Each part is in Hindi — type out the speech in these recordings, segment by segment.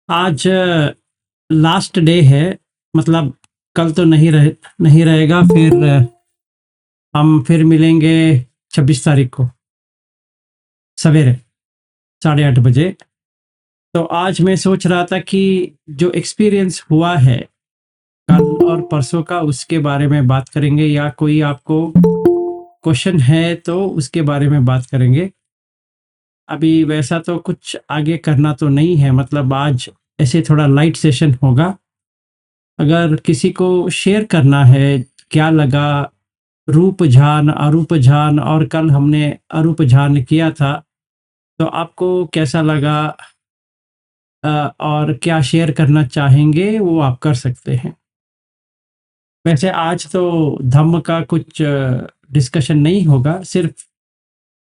आज लास्ट डे है, मतलब कल तो नहीं रहेगा। फिर हम फिर मिलेंगे 26 तारीख को सवेरे 8:30 बजे। तो आज मैं सोच रहा था कि जो एक्सपीरियंस हुआ है कल और परसों का, उसके बारे में बात करेंगे, या कोई आपको क्वेश्चन है तो उसके बारे में बात करेंगे। अभी वैसा तो कुछ आगे करना तो नहीं है, मतलब आज ऐसे थोड़ा लाइट सेशन होगा। अगर किसी को शेयर करना है क्या लगा रूप जान अरूप जान, और कल हमने अरूप जान किया था, तो आपको कैसा लगा? और क्या शेयर करना चाहेंगे वो आप कर सकते हैं। वैसे आज तो धम्म का कुछ डिस्कशन नहीं होगा, सिर्फ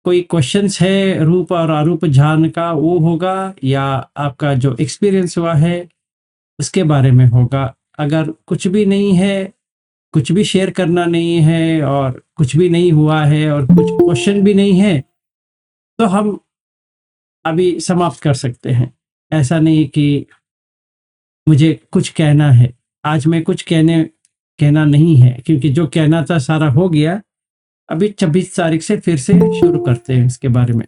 कोई क्वेश्चंस है रूप और अरूप जान का वो होगा, या आपका जो एक्सपीरियंस हुआ है उसके बारे में होगा। अगर कुछ भी नहीं है, कुछ भी शेयर करना नहीं है, और कुछ भी नहीं हुआ है, और कुछ क्वेश्चन भी नहीं है, तो हम अभी समाप्त कर सकते हैं। ऐसा नहीं कि मुझे कुछ कहना है। आज मैं कुछ कहना नहीं है, क्योंकि जो कहना था सारा हो गया। अभी 26 तारीख से फिर से शुरू करते हैं इसके बारे में।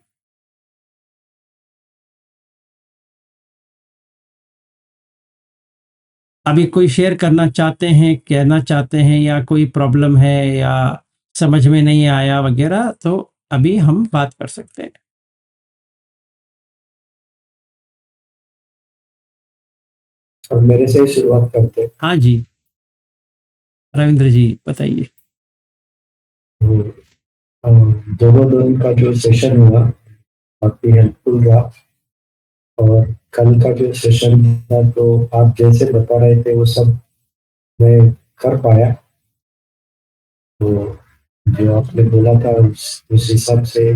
अभी कोई शेयर करना चाहते हैं, कहना चाहते हैं, या कोई प्रॉब्लम है, या समझ में नहीं आया वगैरह, तो अभी हम बात कर सकते हैं। और मेरे से ही शुरुआत करते हैं। हाँ जी, रविंद्र जी बताइए। तो, दोनों दिन का जो सेशन हुआ काफी हेल्पफुल रहा। और कल का जो सेशन था तो आप जैसे बता रहे थे वो सब मैं कर पाया। तो जो आपने बोला था उस हिसाब से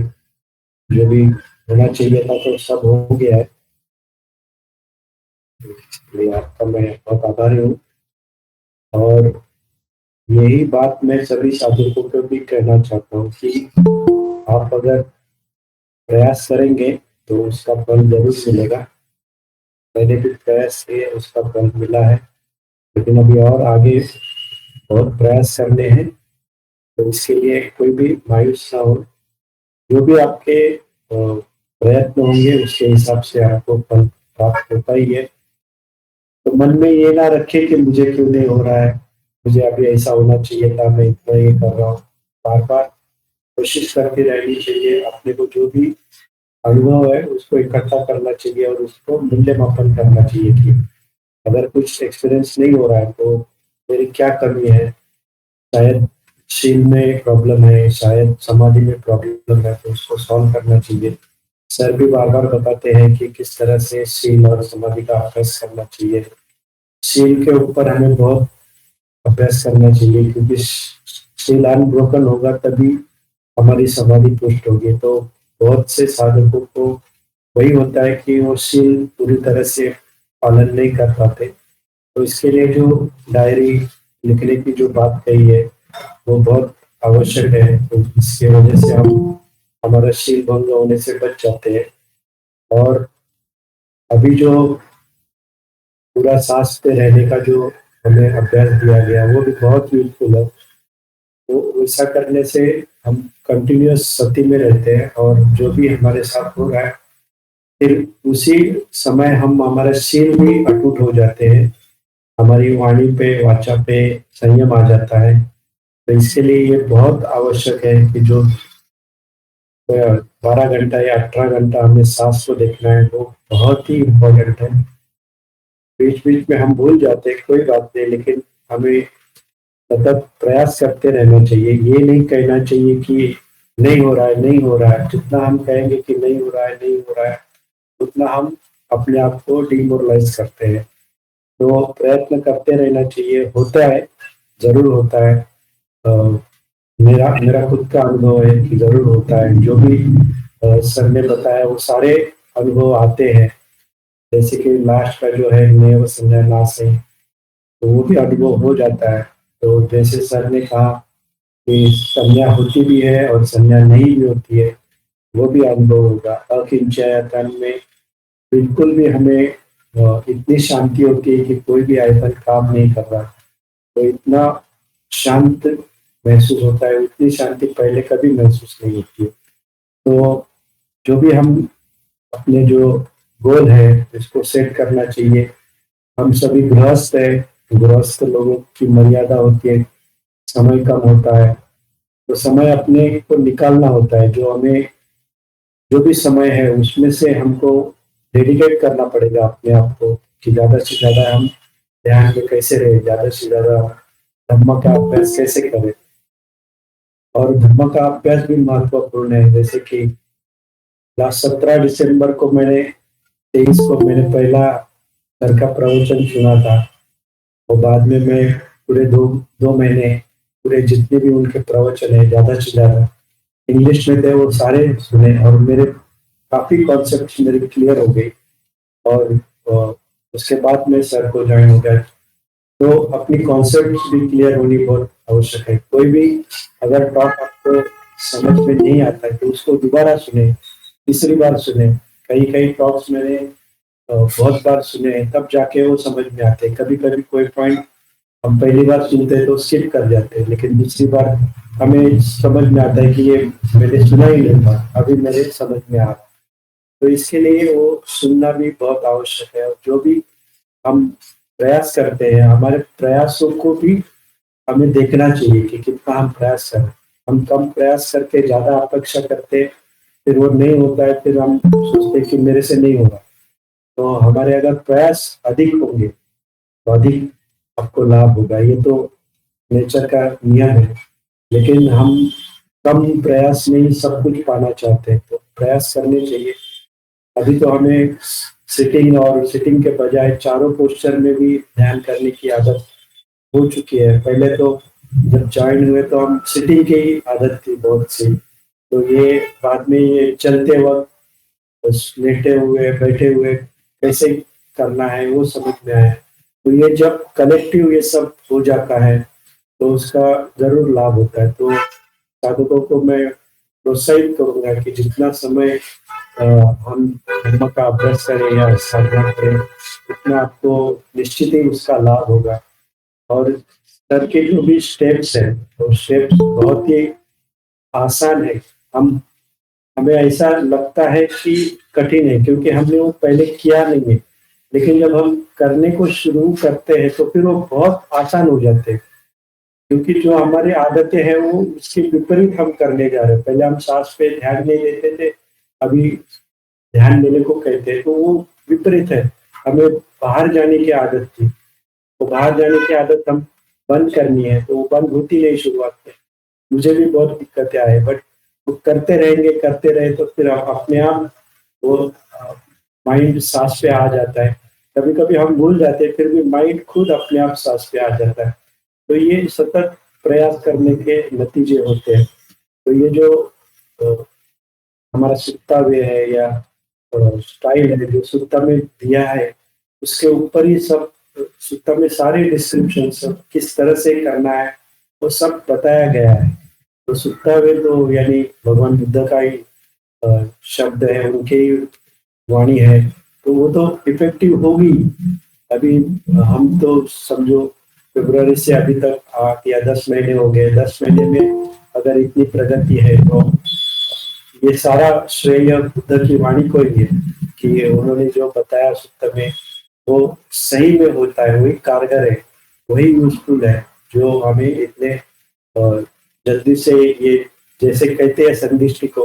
जो भी होना चाहिए था तो सब हो गया है। इसलिए आपका मैं बहुत आभारी हूँ। और यही बात मैं सभी साधकों को भी कहना चाहता हूँ कि आप अगर प्रयास करेंगे तो उसका फल जरूर मिलेगा। मैंने भी प्रयास किए, उसका फल मिला है। लेकिन अभी और आगे बहुत प्रयास करने हैं। तो इसके लिए कोई भी मायूस ना हो। जो भी आपके प्रयत्न होंगे उसके हिसाब से आपको फल प्राप्त होता ही है। तो मन में ये ना रखे कि मुझे क्यों नहीं हो रहा है, मुझे अभी ऐसा होना चाहिए था, मैं इतना ये कर रहा हूँ। बार बार कोशिश करती रहनी चाहिए। अपने को जो भी अनुभव है उसको इकट्ठा करना चाहिए और उसको मूल्यमापन करना चाहिए कि अगर कुछ एक्सपीरियंस नहीं हो रहा है तो मेरी क्या कमी है। शायद शील में प्रॉब्लम है, शायद समाधि में प्रॉब्लम है, तो उसको सॉल्व करना चाहिए। सर भी बार बार बताते हैं कि किस तरह से शील और समाधि का अभ्यास करना चाहिए। शील के ऊपर हमें बहुत अभ्यास करना चाहिए, क्योंकि शील अनब्रोकन होगा तभी हमारी समाधि पुष्ट होगी। तो बहुत से साधकों को वही होता है कि वो शील पूरी तरह से पालन नहीं कर पाते। तो इसके लिए जो डायरी लिखने की जो बात कही है वो बहुत आवश्यक है। तो इसके वजह से हम हमारा शील भंग होने से बच जाते हैं। और अभी जो पूरा सांस पे रहने का जो हमें अभ्यास दिया गया वो भी बहुत यूजफुल है। तो ऐसा करने से हम कंटिन्यूअस सती में रहते हैं और जो भी हमारे साथ हो रहा है फिर उसी समय हम हमारा शील भी अटूट हो जाते हैं। हमारी वाणी पे वाचा पे संयम आ जाता है। तो इसके लिए ये बहुत आवश्यक है कि जो 12 घंटा या 18 घंटा हमें सांस को देखना है वो बहुत ही इम्पोर्टेंट है। बीच बीच में हम भूल जाते हैं, कोई बात नहीं, लेकिन हमें सतत प्रयास करते रहना चाहिए। ये नहीं कहना चाहिए कि नहीं हो रहा है, नहीं हो रहा है। जितना हम कहेंगे कि नहीं हो रहा है, नहीं हो रहा है, उतना हम अपने आप को डिमोरलाइज करते हैं। तो प्रयत्न करते रहना चाहिए। होता है, जरूर होता है। अ, मेरा मेरा खुद का अनुभव है कि जरूर होता है। जो भी सर ने बताया वो सारे अनुभव आते हैं। जैसे कि लास्ट का जो है नैव संज्ञा नाश है, तो वो भी अनुभव हो जाता है। तो जैसे सर ने कहा कि संज्ञा होती भी है और संज्ञा नहीं भी होती है, वो भी अनुभव होगा। अकिंचन में बिल्कुल भी हमें इतनी शांति होती है कि कोई भी आयतन काम नहीं कर रहा, तो इतना शांत महसूस होता है, उतनी शांति पहले कभी महसूस नहीं होती है। तो जो भी हम अपने जो गोल है इसको सेट करना चाहिए। हम सभी गृहस्थ है, गृहस्थ लोगों की मर्यादा होती है, समय कम होता है, तो समय अपने को निकालना होता है। जो हमें जो भी समय है उसमें से हमको डेडिकेट करना पड़ेगा अपने आप को कि ज़्यादा से ज़्यादा हम ध्यान में कैसे रहे, ज़्यादा से ज़्यादा धर्म का अभ्यास कैसे करें। और धर्म का अभ्यास भी महत्वपूर्ण है, जैसे कि लास्ट 17 दिसंबर को मैंने 23 को मैंने पहला घर का प्रवचन सुना था, और बाद में मैं पूरे दो दो महीने पूरे जितने भी उनके प्रवचन है ज़्यादा से ज़्यादा इंग्लिश में थे वो सारे सुने, और मेरे काफ़ी कॉन्सेप्ट मेरे क्लियर हो गई। और उसके बाद मैं सर को ज्वाइन हो गया। तो अपनी कॉन्सेप्ट भी क्लियर होनी बहुत आवश्यक है। कोई भी अगर टॉप आपको समझ में नहीं आता है तो उसको दोबारा सुने, तीसरी बार सुने। कई कई टॉक्स मैंने बहुत बार सुने हैं, तब जाके वो समझ में आते हैं। कभी कभी कोई पॉइंट हम पहली बार सुनते हैं तो स्किप कर जाते हैं, लेकिन दूसरी बार हमें समझ में आता है कि ये मैंने सुना ही नहीं था, अभी मेरे समझ में आ रहा। तो इसके लिए वो सुनना भी बहुत आवश्यक है। और जो भी हम प्रयास करते हैं, हमारे प्रयासों को भी हमें देखना चाहिए कि कितना हम प्रयास करें। हम कम प्रयास करके ज़्यादा अपेक्षा करते हैं, फिर वो नहीं होता है, फिर हम सोचते हैं कि मेरे से नहीं होगा। तो हमारे अगर प्रयास अधिक होंगे तो अधिक आपको लाभ होगा, ये तो नेचर का नियम है। लेकिन हम कम प्रयास में ही सब कुछ पाना चाहते हैं, तो प्रयास करने चाहिए। अभी तो हमें सिटिंग के बजाय चारों पोस्चर में भी ध्यान करने की आदत हो चुकी है। पहले तो जब ज्वाइन हुए तो हम सिटिंग की ही आदत थी बहुत सी, तो ये बाद में ये चलते वक्त बस लेटे हुए बैठे हुए कैसे करना है वो समझ में आया। तो ये जब कलेक्टिव ये सब हो जाता है तो उसका जरूर लाभ होता है। तो साधकों को मैं प्रोत्साहित करूंगा कि जितना समय हम धर्म का अभ्यास करें या साधना करें, उतना आपको निश्चित ही उसका लाभ होगा। और सर के जो भी स्टेप्स हैं वो स्टेप्स बहुत ही आसान है। हम हमें ऐसा लगता है कि कठिन है क्योंकि हमने वो पहले किया नहीं है, लेकिन जब हम करने को शुरू करते हैं तो फिर वो बहुत आसान हो जाते हैं। क्योंकि जो हमारी आदतें हैं वो उसके विपरीत हम करने जा रहे हैं। पहले हम सांस पे ध्यान नहीं देते थे, अभी ध्यान देने को कहते हैं, तो वो विपरीत है। हमें बाहर जाने की आदत थी, तो बाहर जाने की आदत हम बंद करनी है, तो वो बंद होती नहीं शुरुआत में। मुझे भी बहुत दिक्कतें आए, बट वो करते रहेंगे, करते रहे तो फिर अपने आप वो माइंड सांस पे आ जाता है। कभी कभी हम भूल जाते हैं, फिर भी माइंड खुद अपने आप सांस पे आ जाता है। तो ये सतत प्रयास करने के नतीजे होते हैं। तो ये जो अ, हमारा सुत्ता वे है या स्टाइल है जो सुत्ता में दिया है, उसके ऊपर ही सब सुत्ता में सारे डिस्क्रिप्शन सब किस तरह से करना है वो सब बताया गया है। तो सुत्ता वे तो यानी भगवान बुद्ध का ही शब्द है, उनकी ही वाणी है, तो वो तो इफेक्टिव होगी। अभी हम तो समझो फरवरी से अभी तक 8 या 10 महीने हो गए। 10 महीने में अगर इतनी प्रगति है तो ये सारा श्रेय बुद्ध की वाणी को ही है कि उन्होंने जो बताया सूत्र में वो सही में होता है, वही कारगर है, वही यूजफुल है, जो हमें इतने जल्दी से ये जैसे कहते हैं संदिष्टि को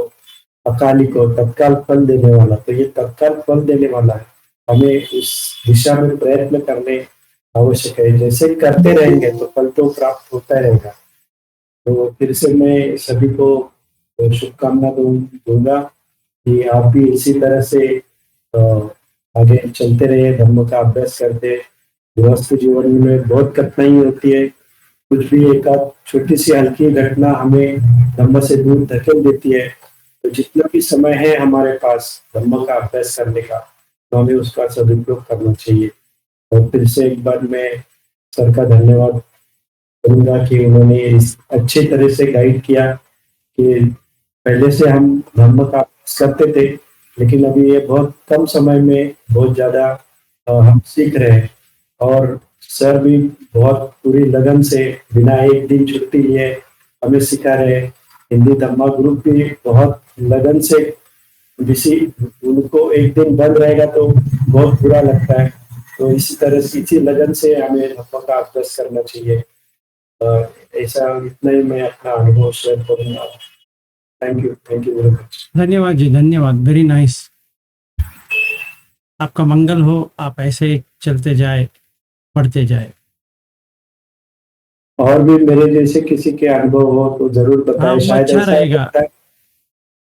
अकाली को तत्काल फल देने वाला, तो ये तत्काल फल देने वाला है। हमें इस दिशा में प्रयत्न करने आवश्यक है। जैसे करते रहेंगे तो फल तो प्राप्त होता रहेगा। तो फिर से मैं सभी को शुभकामना दूंगा कि आप भी इसी तरह से अ, आगे चलते रहिए, धर्म का अभ्यास करते। गृहस्थ जीवन में बहुत कठिनाई होती है, कुछ भी एक आध छोटी सी हल्की घटना हमें धर्म से दूर धकेल देती है। तो जितना भी समय है हमारे पास धर्म का अभ्यास करने का, तो हमें उसका सदुपयोग करना चाहिए। और फिर से एक बार मैं सर का धन्यवाद करूंगा कि उन्होंने इस अच्छी तरह से गाइड किया कि पहले से हम धर्म का अभ्यास करते थे, लेकिन अभी ये बहुत कम समय में बहुत ज्यादा हम सीख रहे हैं और सर भी बहुत पूरी लगन से बिना एक दिन छुट्टी लिए हमें सिखा रहे हैं। हिंदी धम्मा ग्रुप भी बहुत लगन से किसी उनको एक दिन बंद रहेगा तो बहुत बुरा लगता है। तो इसी तरह से इसी लगन से हमें धम्मा का अभ्यास करना चाहिए। ऐसा इतना ही मैं अपना अनुभव शेयर करूंगा। Thank you very much. धन्यवाद जी, धन्यवाद, वेरी नाइस। आपका मंगल हो, आप ऐसे ही चलते जाए, बढ़ते जाए। और भी मेरे जैसे किसी के अनुभव हो तो जरूर हाँ, बताएं। वो शायद अच्छा ऐसा हो रहेगा। जाता है,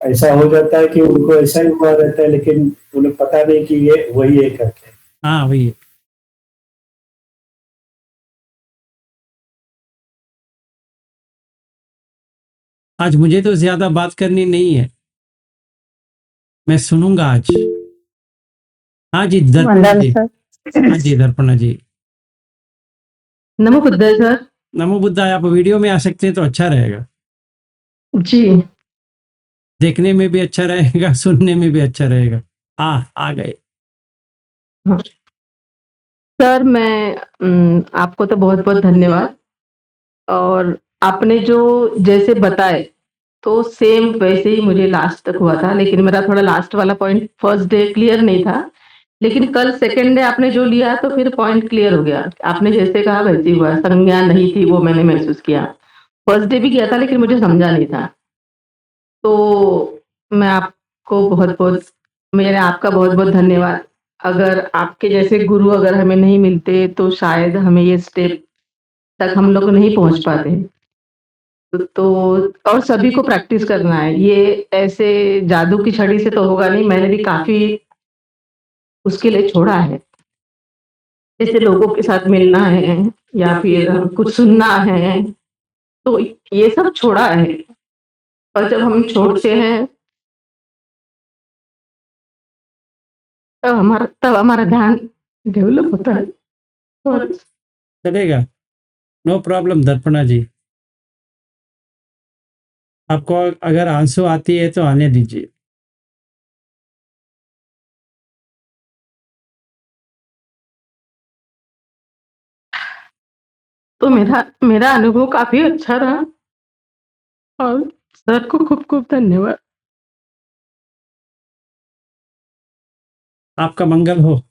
ऐसा हो जाता है कि उनको ऐसा ही हुआ रहता है लेकिन उन्हें पता नहीं कि ये वही है करके। हाँ, वही। आज मुझे तो ज्यादा बात करनी नहीं है, मैं सुनूंगा आज। हाँ जी, दर्पणा वंदन जी। सर। हाँ जी, दर्पणा जी। नमो बुद्धाय सर। नमो बुद्धाय। आप वीडियो में आ सकते हैं तो अच्छा रहेगा, जी। देखने में भी अच्छा रहेगा, सुनने में भी अच्छा रहेगा। आ गए। हाँ। सर मैं आपको तो बहुत बहुत धन्यवाद। और आपने जो जैसे बताए तो सेम वैसे ही मुझे लास्ट तक हुआ था, लेकिन मेरा थोड़ा लास्ट वाला पॉइंट फर्स्ट डे क्लियर नहीं था। लेकिन कल सेकंड डे आपने जो लिया तो फिर पॉइंट क्लियर हो गया। आपने जैसे कहा वैसे ही हुआ, संज्ञा नहीं थी वो मैंने महसूस किया। फर्स्ट डे भी किया था लेकिन मुझे समझा नहीं था। तो मैं आपको बहुत बहुत मेरे आपका बहुत बहुत धन्यवाद। अगर आपके जैसे गुरु अगर हमें नहीं मिलते तो शायद हमें ये स्टेप तक हम लोग नहीं पहुंच पाते। तो और सभी को प्रैक्टिस करना है, ये ऐसे जादू की छड़ी से तो होगा नहीं। मैंने भी काफी उसके लिए छोड़ा है, जैसे लोगों के साथ मिलना है या फिर कुछ सुनना है, तो ये सब छोड़ा है। और जब हम छोड़ते हैं तब हमारा ध्यान डेवलप होता है। और चलेगा, नो प्रॉब्लम दर्पणा जी। आपको अगर आंसू आती है तो आने दीजिए। तो मेरा मेरा अनुभव काफी अच्छा रहा। और सर को खूब खूब धन्यवाद। आपका मंगल हो।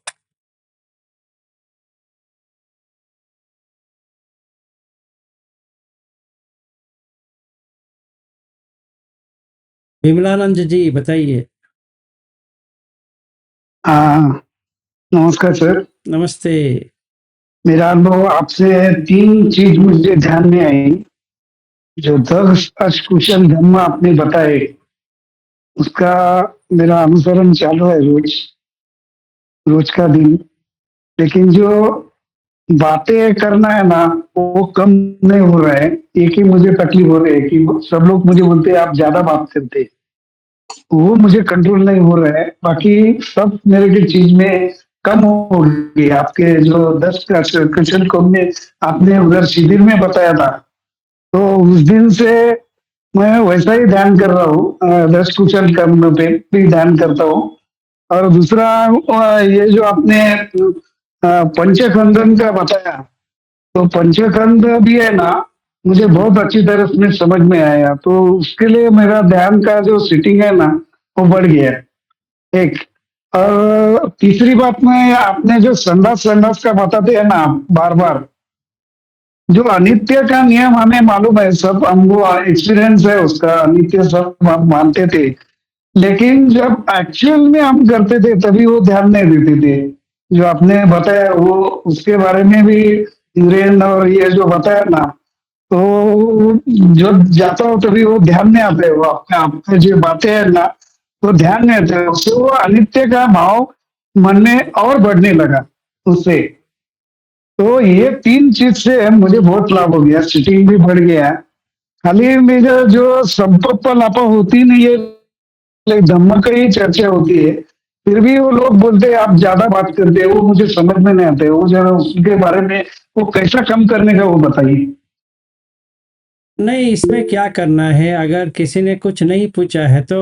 विमलानंद जी बताइए। हाँ, नमस्कार सर। नमस्ते। मेरा अनुभव आपसे 3 चीज मुझे ध्यान में आई। जो 10 अष्टकुशल धर्म आपने बताए, उसका मेरा अनुसरण चालू है रोज, रोज का दिन। लेकिन जो बातें करना है ना, वो कम नहीं हो रहा है। एक ही मुझे तकलीफ हो रही है कि सब लोग मुझे बोलते हैं आप ज्यादा बात करते हैं। वो मुझे कंट्रोल नहीं हो रहा है। बाकी सब मेरे की चीज में कम हो गई। आपके जो 10 का क्वेश्चन को हमने आपने उधर शिविर में बताया था, तो उस दिन से मैं वैसा ही ध्यान कर रहा हूँ। 10 क्वेश्चन करने पे भी ध्यान करता हूँ। और दूसरा ये जो आपने पंचखंडन का बताया, तो पंचखंड भी है ना, मुझे बहुत अच्छी तरह से समझ में आया। तो उसके लिए मेरा ध्यान का जो सिटिंग है ना, वो बढ़ गया। एक और तीसरी बात में आपने जो संडास संडास का बताते हैं ना बार बार, जो अनित्य का नियम हमें मालूम है, सब हमको एक्सपीरियंस है उसका, अनित्य सब हम मानते थे। लेकिन जब एक्चुअल में हम करते थे तभी वो ध्यान नहीं देते थे। जो आपने बताया वो उसके बारे में भी, यूरेन और ये जो बताया ना, तो जब जाता हूँ तभी वो ध्यान में आते हैं। वो आपका आपका जो बातें है ना, वो ध्यान में आते हैं। उससे वो अनित्य का भाव मन में और बढ़ने लगा उससे। तो ये 3 चीज से मुझे बहुत लाभ हो गया, सिटिंग भी बढ़ गया। खाली मेरा जो संपर्क लापा होती नहीं है, लेकिन धम्म का ही चर्चा होती है। फिर भी वो लोग बोलते हैं आप ज्यादा बात करते हैं, वो मुझे समझ में नहीं आते। वो जरा उसके बारे में वो कैसा कम करने का वो बताइए। नहीं, इसमें क्या करना है, अगर किसी ने कुछ नहीं पूछा है तो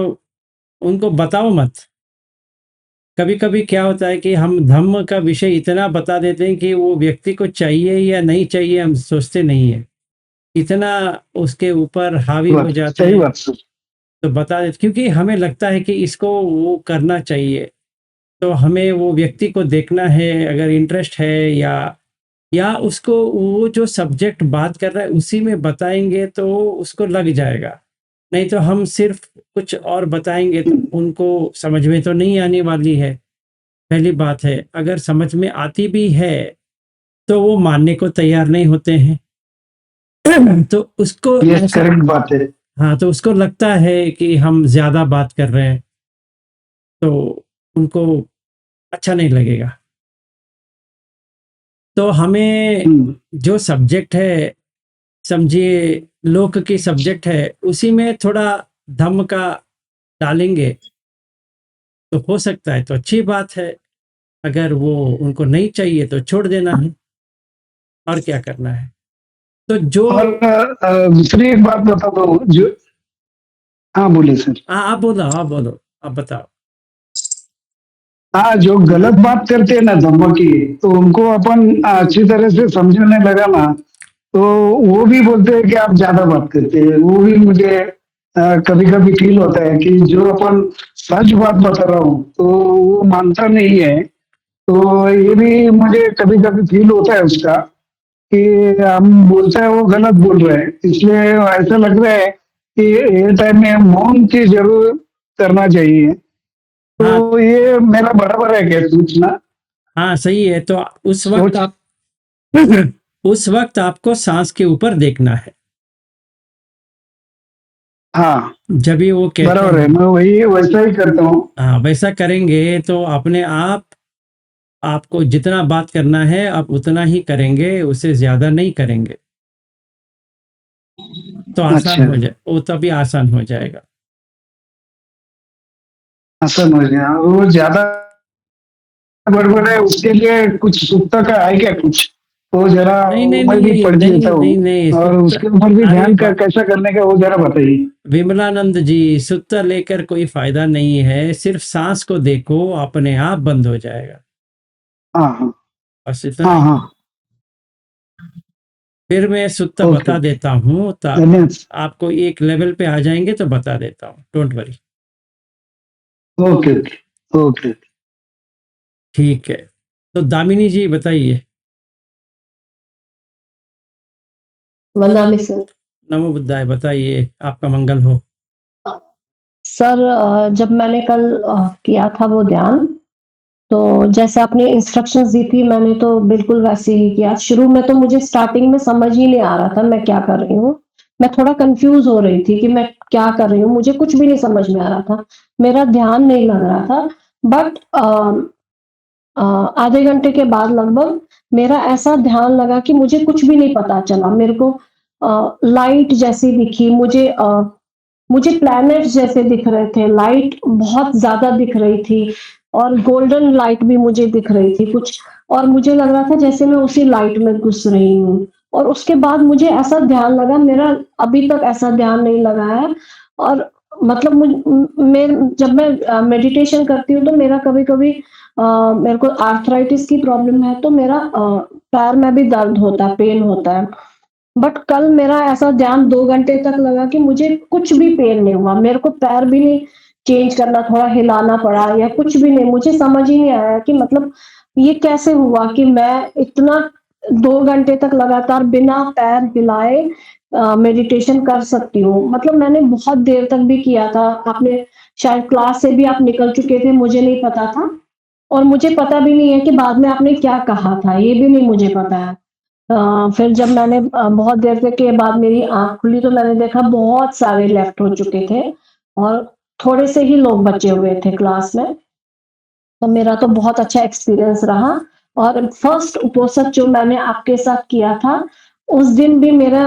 उनको बताओ मत। कभी-कभी क्या होता है कि हम धम्म का विषय इतना बता देते हैं कि वो व्यक्ति को चाहिए या नहीं चाहिए हम सोचते नहीं है। इतना उसके ऊपर हावी हो जाते सही हैं बात सर। तो बता देते क्योंकि हमें लगता है कि इसको वो करना चाहिए। तो हमें वो व्यक्ति को देखना है अगर इंटरेस्ट है या उसको वो जो सब्जेक्ट बात कर रहा है उसी में बताएँगे तो उसको लग जाएगा। नहीं तो हम सिर्फ़ कुछ और बताएँगे तो उनको समझ में तो नहीं आने वाली है, पहली बात है। अगर समझ में आती भी है, तो वो मानने को तैयार नहीं होते हैं। तो उसको ये ऐसा करेक्ट बात है। हाँ, तो उसको लगता है कि हम ज़्यादा बात कर रहे हैं, तो उनको अच्छा नहीं लगेगा। तो हमें हम्म, जो सब्जेक्ट है, समझिए लोक की सब्जेक्ट है, उसी में थोड़ा धम्म का डालेंगे, तो हो सकता है तो अच्छी बात है। अगर वो उनको नहीं चाहिए तो छोड़ देना है और क्या करना है। तो जो और दूसरी एक बात बता दो जो। हाँ बोलिए सर। हाँ, आप बोलो, आप बताओ। हाँ, जो गलत बात करते हैं ना धम्म की, तो उनको अपन अच्छी तरह से समझाने लगा ना, तो वो भी बोलते हैं कि आप ज्यादा बात करते हैं। वो भी मुझे कभी कभी फील होता है कि जो अपन सच बात बता रहा हूँ तो वो मानता नहीं है। तो ये भी मुझे कभी कभी फील होता है उसका, कि हम बोलते हैं वो गलत बोल रहे हैं, इसलिए ऐसा लग रहा है कि ये टाइम में मौन की जरूर करना चाहिए। हाँ, तो ये मेरा बराबर है क्या सूचना? हाँ, सही है। तो उस वक़्त सोच। आप उस वक़्त आपको साँस के ऊपर देखना है। हाँ, जब भी वो कहते बराबर है, हैं मैं वही वैसा ही करता हूँ। हाँ, वैसा करेंगे तो अपने आप आपको जितना बात करना है आप उतना ही करेंगे, उससे ज़्यादा नहीं करेंगे। तो आसान अच्छा, हो जाए वो तभी आसान हो जाएगा। समझ गया। वो ज्यादा गड़बड़ है, उसके लिए कुछ सूक्ता का है क्या कुछ? वो जरा नहीं, वो नहीं, मैं भी नहीं, पढ़ नहीं, लेता हूँ। नहीं, नहीं, और सुत्त उसके ऊपर भी अरे ध्यान बा कैसा करने का वो जरा बताइए। विमलानंद जी, सुत्ता लेकर कोई फ़ायदा नहीं है, सिर्फ़ साँस को देखो, अपने आप बंद हो जाएगा। हाँ हाँ। बस इतना हाँ ही। हाँ। फिर मैं सुत्ता ओके। बता देता हूँ ता धन्यवाद। आपको एक लेवल पे आ जाएँगे तो बता देता हूँ, don't worry. Okay okay. Okay. ठीक है। तो दामिनी जी बताइए। वंदामी सर। नमो बुद्धाय बताइए, आपका मंगल हो। सर जब मैंने कल किया था वो ध्यान, तो जैसे आपने इंस्ट्रक्शंस दी थी मैंने तो बिल्कुल वैसे ही किया। शुरू में तो मुझे स्टार्टिंग में समझ ही नहीं आ रहा था मैं क्या कर रही हूँ। मैं थोड़ा कंफ्यूज हो रही थी कि मैं क्या कर रही हूँ, मुझे कुछ भी नहीं समझ में आ रहा था। मेरा ध्यान नहीं लग रहा था। बट आधे घंटे के बाद लगभग मेरा ऐसा ध्यान लगा कि मुझे कुछ भी नहीं पता चला। मेरे को लाइट जैसी दिखी, मुझे प्लैनेट्स जैसे दिख रहे थे, लाइट बहुत ज़्यादा दिख रही थी और गोल्डन लाइट भी मुझे दिख रही थी कुछ। और मुझे लग रहा था जैसे मैं उसी लाइट में घुस रही हूँ। और उसके बाद मुझे ऐसा ध्यान लगा, मेरा अभी तक ऐसा ध्यान नहीं लगा है। और मतलब जब मैं मेडिटेशन करती हूँ तो मेरा कभी-कभी मेरे को आर्थराइटिस की प्रॉब्लम है, तो मेरा पैर में भी दर्द होता है, पेन होता है। बट कल मेरा ऐसा ध्यान 2 घंटे तक लगा कि मुझे कुछ भी पेन नहीं हुआ। मेरे को पैर भी नहीं चेंज करना, थोड़ा हिलाना पड़ा या कुछ भी नहीं। मुझे समझ ही नहीं आया कि मतलब ये कैसे हुआ कि मैं इतना 2 घंटे तक लगातार बिना पैर हिलाए मेडिटेशन कर सकती हूँ। मतलब मैंने बहुत देर तक भी किया था। आपने शायद क्लास से भी आप निकल चुके थे, मुझे नहीं पता था। और मुझे पता भी नहीं है कि बाद में आपने क्या कहा था, ये भी नहीं मुझे पता है। फिर जब मैंने बहुत देर तक के बाद मेरी आँख खुली तो मैंने देखा बहुत सारे लेफ्ट हो चुके थे और थोड़े से ही लोग बचे हुए थे क्लास में। तो मेरा तो बहुत अच्छा एक्सपीरियंस रहा। और फर्स्ट उपोषण जो मैंने आपके साथ किया था, उस दिन भी मेरा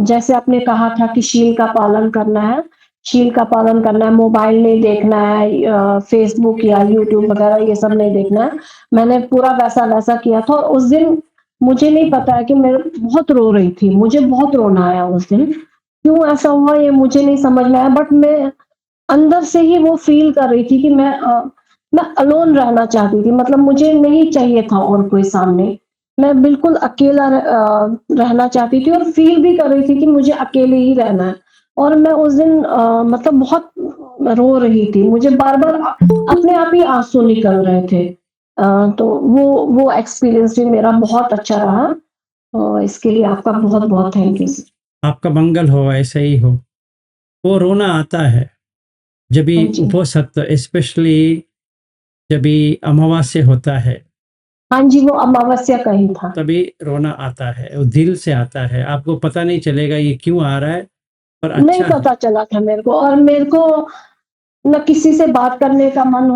जैसे आपने कहा था कि शील का पालन करना है, शील का पालन करना है, मोबाइल नहीं देखना है, फेसबुक या यूट्यूब वगैरह ये सब नहीं देखना है। मैंने पूरा वैसा-वैसा किया था और उस दिन मुझे नहीं पता है कि मैं बहुत रो रही थी, मुझे बहुत रोना आया उस दिन। क्यों ऐसा हुआ ये मुझे नहीं समझ में आया, बट मैं अंदर से ही वो फ़ील कर रही थी कि मैं मैं अलोन रहना चाहती थी, मतलब मुझे नहीं चाहिए था और कोई सामने। मैं बिल्कुल अकेला रहना चाहती थी और फ़ील भी कर रही थी कि मुझे अकेले ही रहना है। और मैं उस दिन मतलब बहुत रो रही थी। मुझे बार-बार अपने आप ही आँसू निकल रहे थे। तो वो एक्सपीरियंस भी मेरा बहुत अच्छा रहा। इसके लिए आपका बहुत-बहुत थैंक यू सर। आपका मंगल हो, ऐसे ही हो। वो रोना आता है, जभी हाँ जी। उपोषित स्पेशली जभी अमावास्या होता है, हाँ जी, वो अमावस्या का ही था। तभी रोना आता है, वो दिल से आता है। आपको पता नहीं चलेगा ये क्यों आ रहा है, पर नहीं अच्छा है। पता चला था मेरे को, और मेरे को ना किसी से बात करने का मन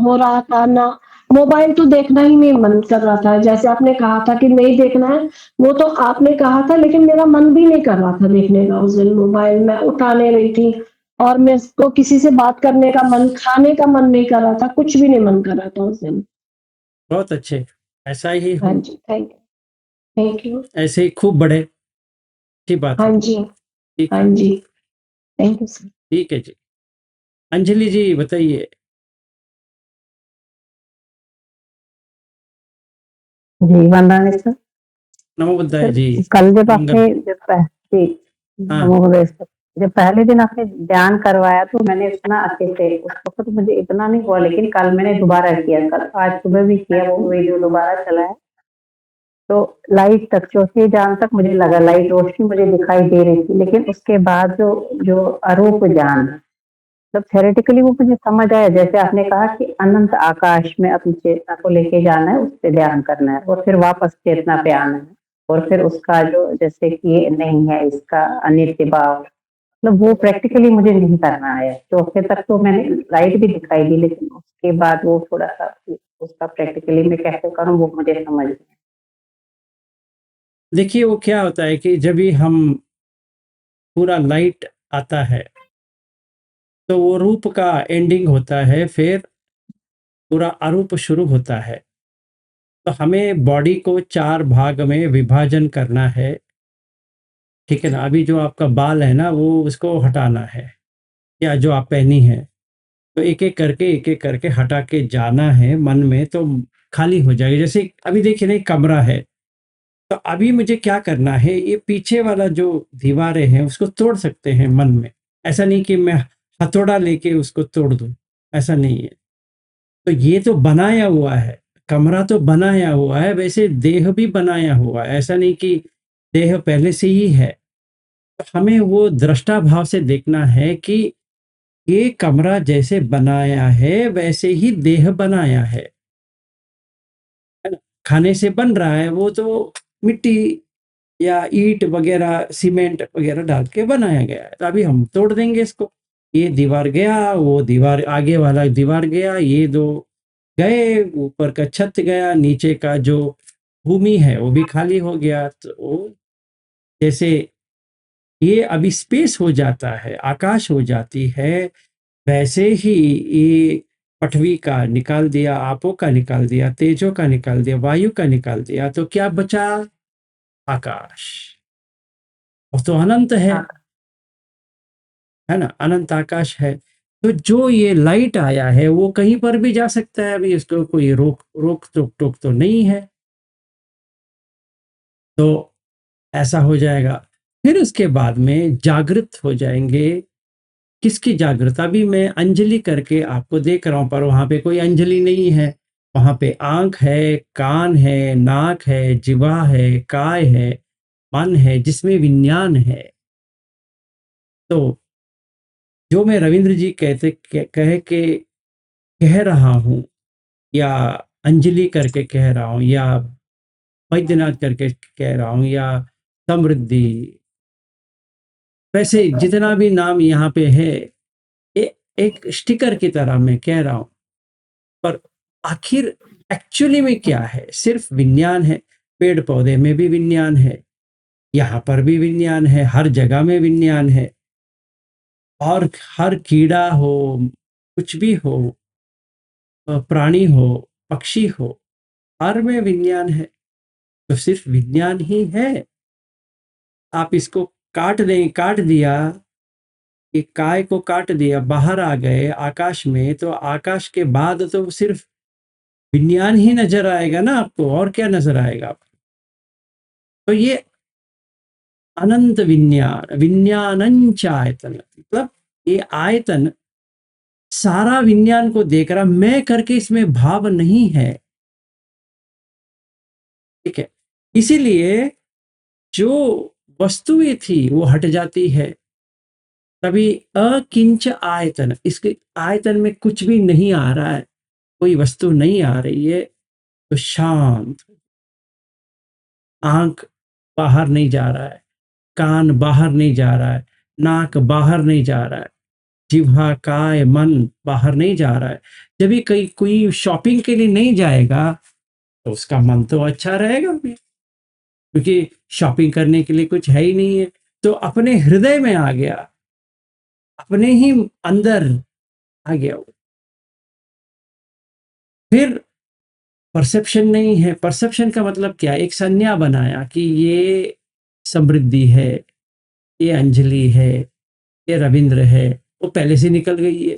हो रहा था, ना मोबाइल तो देखना ही नहीं मन कर रहा था। जैसे आपने कहा था कि नहीं देखना है, वो तो आपने कहा था, लेकिन मेरा मन भी नहीं कर रहा था देखने का उस दिन मोबाइल। मैं उठा नहीं रही थी और मेरे को किसी से बात करने का मन, खाने का मन नहीं कर रहा था, कुछ भी नहीं मन कर रहा था उस दिन। बहुत अच्छे, ऐसा ही हाँ हो, जी, थैंक यू। ऐसे ही खूब बढ़े। अच्छी बात हाँ है। जी, ठीक हाँ है, जी, थैंक यू सर। ठीक है जी। अंजलि जी बताइए। जी, वंदना सर। नमो बुद्धाय सर, जी। कल जब मंगल। आपने जी, हाँ, नमो बुद्धाय सर। जब पहले दिन आपने ध्यान करवाया तो मैंने सुना अच्छे से, उस वक़्त मुझे इतना नहीं हुआ, लेकिन कल मैंने दोबारा किया, कल आज सुबह भी किया, वो वीडियो दोबारा चला है। तो लाइट तक, चौथे ध्यान तक मुझे लगा लाइट रोशनी मुझे दिखाई दे रही थी, लेकिन उसके बाद जो जो अरूप ज्ञान, मतलब थ्योरेटिकली वो मुझे समझ आया, जैसे आपने कहा कि अनंत आकाश में अपनी चेतना को लेके जाना है, उस पे ध्यान करना है और फिर वापस चेतना पे आना है, और फिर उसका जो, जैसे कि ये नहीं है, इसका अनित्य भाव, मतलब वो प्रैक्टिकली मुझे नहीं करना है। चौथे तक तो मैंने लाइट भी दिखाई दी, लेकिन उसके बाद वो थोड़ा सा उसका प्रैक्टिकली मैं कैसे करूँ वो मुझे समझ नहीं आया। देखिए वो क्या होता है कि जब भी हम पूरा लाइट आता है, तो वो रूप का एंडिंग होता है, फिर पूरा अरूप शुरू होता है। तो हमें बॉडी को 4 भाग में विभाजन करना है, ठीक है ना? अभी जो आपका बाल है ना, वो उसको हटाना है, या जो आप पहनी है, तो एक-एक करके हटा के जाना है मन में, तो खाली हो जाएगी। जैसे अभी देखिए ना, एक कमरा है, तो अभी मुझे क्या करना है, ये पीछे वाला जो दीवारें हैं, उसको तोड़ सकते हैं मन में। ऐसा नहीं कि मैं हथौड़ा लेके उसको तोड़ दूँ, ऐसा नहीं है। तो ये तो बनाया हुआ है, कमरा तो बनाया हुआ है, वैसे देह भी बनाया हुआ है। ऐसा नहीं कि देह पहले से ही है। तो हमें वो दृष्टा भाव से देखना है कि ये कमरा जैसे बनाया है, वैसे ही देह बनाया है ना? खाने से बन रहा है, वो तो मिट्टी या ईंट वगैरह, सीमेंट वगैरह डाल के बनाया गया है। तो अभी हम तोड़ देंगे इसको। ये दीवार गया, वो दीवार, आगे वाला दीवार गया, ये 2 गए, ऊपर का छत गया, नीचे का जो भूमि है वो भी खाली हो गया। तो जैसे ये अभी स्पेस हो जाता है, आकाश हो जाती है, वैसे ही ये पृथ्वी का निकाल दिया, आपो का निकाल दिया, तेजों का निकाल दिया, वायु का निकाल दिया, तो क्या बचा? आकाश। वो तो अनंत हाँ, है ना? अनंत आकाश है। तो जो ये लाइट आया है, वो कहीं पर भी जा सकता है, अभी इसको कोई रोक टोक तो नहीं है। तो ऐसा हो जाएगा। फिर उसके बाद में जागृत हो जाएंगे। किसकी जागृत? अभी मैं अंजलि करके आपको देख रहा हूं, पर वहां पे कोई अंजलि नहीं है। वहां पे आंख है, कान है, नाक है, जिह्वा है, काय है, मन है, जिसमें विज्ञान है। तो जो मैं रविंद्र जी कह के कह रहा हूं, या अंजलि करके कह रहा हूं, या वैद्यनाथ करके कह रहा हूं, या समृद्धि, वैसे जितना भी नाम यहाँ पे है, ये एक स्टिकर की तरह मैं कह रहा हूं। पर आखिर एक्चुअली में क्या है? सिर्फ विज्ञान है। पेड़ पौधे में भी विज्ञान है, यहाँ पर भी विज्ञान है, हर जगह में विज्ञान है। और हर कीड़ा हो, कुछ भी हो, प्राणी हो, पक्षी हो, हर में विज्ञान है। तो सिर्फ विज्ञान ही है। आप इसको काट दिया, ये काय को काट दिया, बाहर आ गए आकाश में, तो आकाश के बाद तो सिर्फ विज्ञान ही नजर आएगा ना आपको, और क्या नजर आएगा आपको? तो ये अनंत विज्ञान, विज्ञानंच आयतन, मतलब ये आयतन सारा विज्ञान को देख रहा, मैं करके इसमें भाव नहीं है। ठीक है, इसीलिए जो वस्तुएं थी वो हट जाती है। तभी अकिंच आयतन, इसके आयतन में कुछ भी नहीं आ रहा है, कोई वस्तु नहीं आ रही है, तो शांत। आंख बाहर नहीं जा रहा है, कान बाहर नहीं जा रहा है, नाक बाहर नहीं जा रहा है, जिह्वा, काय, मन बाहर नहीं जा रहा है। जब भी कहीं कोई शॉपिंग के लिए नहीं जाएगा तो उसका मन तो अच्छा रहेगा भी, क्योंकि शॉपिंग करने के लिए कुछ है ही नहीं है, तो अपने हृदय में आ गया, अपने ही अंदर आ गया वो। फिर परसेप्शन नहीं है। परसेप्शन का मतलब क्या? एक संज्ञा बनाया कि ये समृद्धि है, ये अंजलि है, ये रविंद्र है, वो पहले से निकल गई है।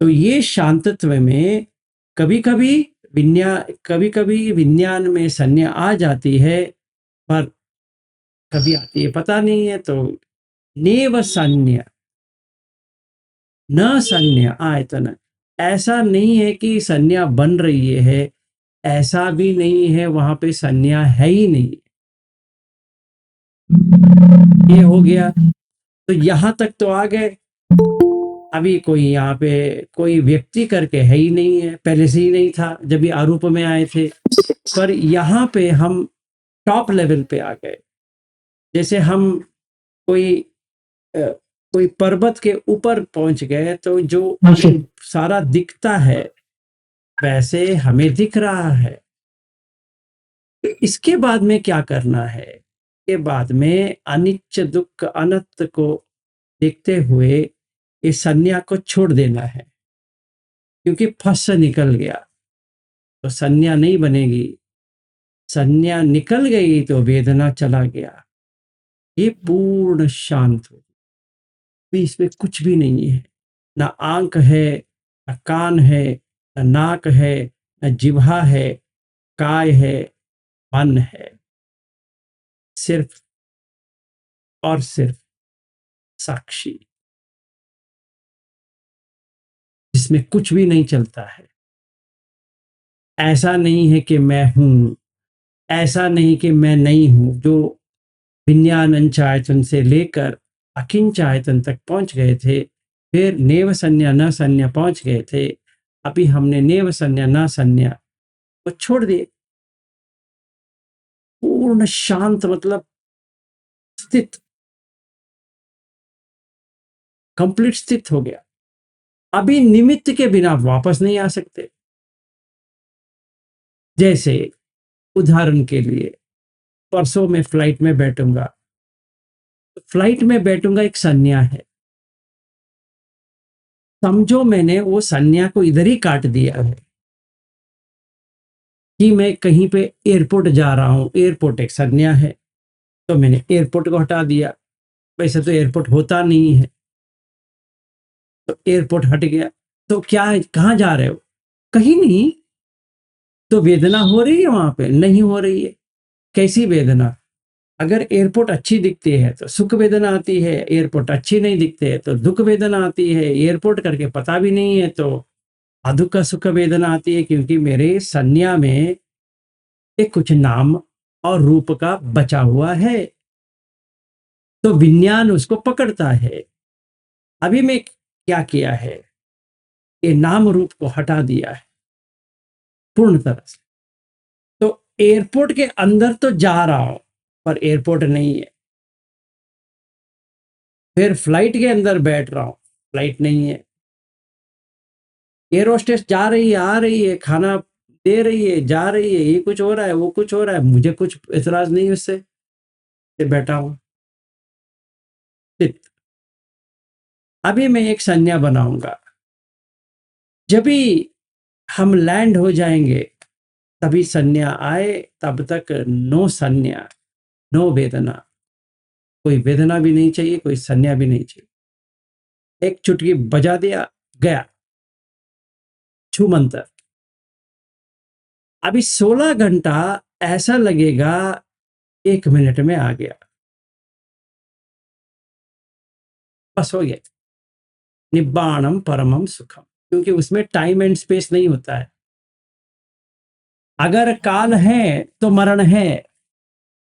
तो ये शांतत्व में कभी कभी विज्ञान में संज्ञा आ जाती है, पर कभी आती है पता नहीं है। तो नेव संज्ञा न संज्ञा आयतन, ऐसा नहीं है कि संज्ञा बन रही है, ऐसा भी नहीं है वहां पे संज्ञा है ही नहीं। ये हो गया, तो यहां तक तो आ गए। अभी कोई यहाँ पे कोई व्यक्ति करके है ही नहीं है, पहले से ही नहीं था जब ये आरूप में आए थे। पर यहाँ पे हम टॉप लेवल पे आ गए, जैसे हम कोई कोई पर्वत के ऊपर पहुंच गए, तो जो सारा दिखता है वैसे हमें दिख रहा है। इसके बाद में क्या करना है? के बाद में अनिच्छ दुख अनंत को देखते हुए इस संज्ञा को छोड़ देना है, क्योंकि फंस निकल गया तो संज्ञा नहीं बनेगी। संज्ञा निकल गई तो वेदना चला गया। ये पूर्ण शांत हो, इसमें कुछ भी नहीं है, ना आंख है, ना कान है, ना नाक है, ना जिह्वा है, काय है, मन है, सिर्फ और सिर्फ साक्षी, जिसमें कुछ भी नहीं चलता है। ऐसा नहीं है कि मैं हूं, ऐसा नहीं कि मैं नहीं हूं। जो विज्ञान आयतन से लेकर अकिंच आयतन तक पहुंच गए थे, फिर नेव संज्ञा न संज्ञा पहुंच गए थे। अभी हमने नेव संज्ञा न संज्ञा को छोड़ दिए। पूर्ण शांत मतलब स्थित, कंप्लीट स्थित हो गया। अभी निमित्त के बिना वापस नहीं आ सकते। जैसे उदाहरण के लिए, परसों में फ्लाइट में बैठूंगा, फ्लाइट में बैठूंगा एक संज्ञा है, समझो मैंने वो संज्ञा को इधर ही काट दिया है कि मैं कहीं पे एयरपोर्ट जा रहा हूं। एयरपोर्ट एक संज्ञा है, तो मैंने एयरपोर्ट को हटा दिया। वैसे तो एयरपोर्ट होता नहीं है, तो एयरपोर्ट हट गया। तो क्या है, कहाँ जा रहे हो? कहीं नहीं। तो वेदना हो रही है वहां पे? नहीं हो रही है। कैसी वेदना? अगर एयरपोर्ट अच्छी दिखती है तो सुख वेदना आती है, एयरपोर्ट अच्छी नहीं दिखते है तो दुख वेदना आती है। एयरपोर्ट करके पता भी नहीं है तो अदुख सुख वेदना आती है, क्योंकि मेरे संज्ञा में एक कुछ नाम और रूप का बचा हुआ है, तो विज्ञान उसको पकड़ता है। अभी मैं क्या किया है, ये नाम रूप को हटा दिया है पूर्ण तरह से। तो एयरपोर्ट के अंदर तो जा रहा हूं, पर एयरपोर्ट नहीं है। फिर फ्लाइट के अंदर बैठ रहा हूं, फ्लाइट नहीं है। एयर होस्टेस जा रही है, आ रही है, खाना दे रही है, जा रही है, ये कुछ हो रहा है, वो कुछ हो रहा है, मुझे कुछ एतराज नहीं उससे, फिर बैठा हूं स्थित। अभी मैं एक संज्ञा बनाऊंगा। जब भी हम लैंड हो जाएंगे तभी संज्ञा आए, तब तक नो संज्ञा, नो वेदना। कोई वेदना भी नहीं चाहिए, कोई संज्ञा भी नहीं चाहिए। एक चुटकी बजा दिया, गया छू मंतर। अभी 16 घंटा ऐसा लगेगा 1 मिनट में आ गया, बस हो गया। निब्बाणम परमम सुखम, क्योंकि उसमें टाइम एंड स्पेस नहीं होता है। अगर काल है तो मरण है,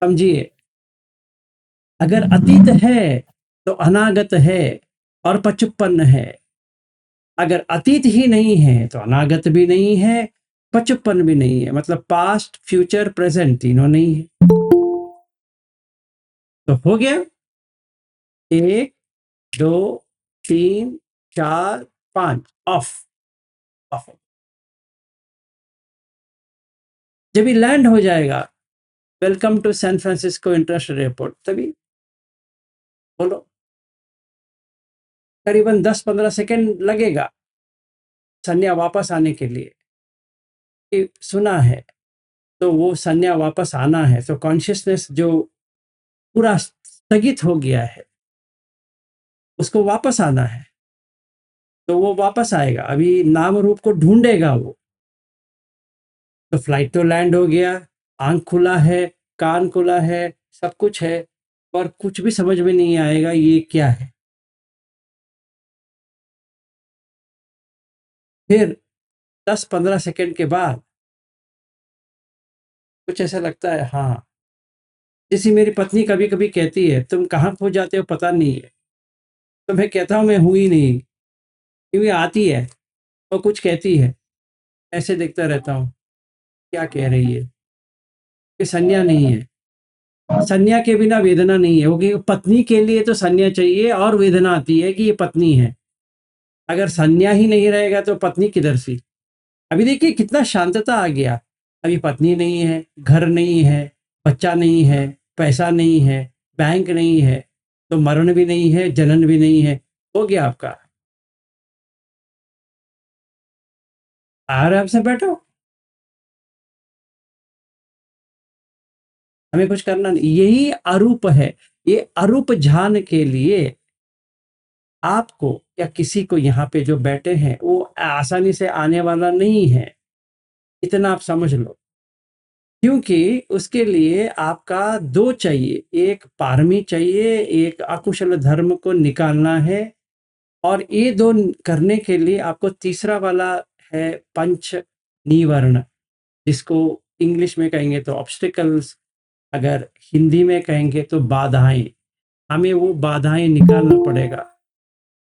समझिए। अगर अतीत है तो अनागत है और पचुपन्न है। अगर अतीत ही नहीं है तो अनागत भी नहीं है, पचुपन्न भी नहीं है, मतलब पास्ट फ्यूचर प्रेजेंट तीनों नहीं है। तो हो गया 1 2 3 4 5 ऑफ ऑफ। जब ये लैंड हो जाएगा, welcome to San Francisco international airport, तभी बोलो करीबन 10-15 सेकेंड लगेगा संज्ञा वापस आने के लिए कि सुना है, तो वो संज्ञा वापस आना है। तो कॉन्शियसनेस जो पूरा स्थगित हो गया है उसको वापस आना है, तो वो वापस आएगा। अभी नाम रूप को ढूंढेगा वो। तो फ्लाइट तो लैंड हो गया, आंख खुला है, कान खुला है, सब कुछ है, पर कुछ भी समझ में नहीं आएगा ये क्या है। फिर 10-15 सेकंड के बाद कुछ ऐसा लगता है, हाँ, जैसे मेरी पत्नी कभी कभी कहती है, तुम कहाँ खो जाते हो पता नहीं है। तो मैं कहता हूँ मैं हूँ ही नहीं, क्योंकि आती है और कुछ कहती है, ऐसे देखता रहता हूँ क्या कह रही है। ये संज्ञा नहीं है, संज्ञा के बिना वेदना नहीं है। क्योंकि पत्नी के लिए तो संज्ञा चाहिए और वेदना आती है कि ये पत्नी है। अगर संज्ञा ही नहीं रहेगा तो पत्नी किधर सी। अभी देखिए कितना शांतता आ गया। अभी पत्नी नहीं है, घर नहीं है, बच्चा नहीं है, पैसा नहीं है, बैंक नहीं है, तो मरण भी नहीं है, जनन भी नहीं है। हो गया आपका। आराम से बैठो, हमें कुछ करना नहीं। यही अरूप है। ये अरूप ध्यान के लिए आपको या किसी को यहाँ पे जो बैठे हैं वो आसानी से आने वाला नहीं है, इतना आप समझ लो। क्योंकि उसके लिए आपका 2 चाहिए, एक पारमी चाहिए, एक अकुशल धर्म को निकालना है। और ये 2 करने के लिए आपको तीसरा वाला है पंच निवर्ण, जिसको इंग्लिश में कहेंगे तो ऑब्स्टिकल्स, अगर हिंदी में कहेंगे तो बाधाएं। हमें वो बाधाएं निकालना पड़ेगा।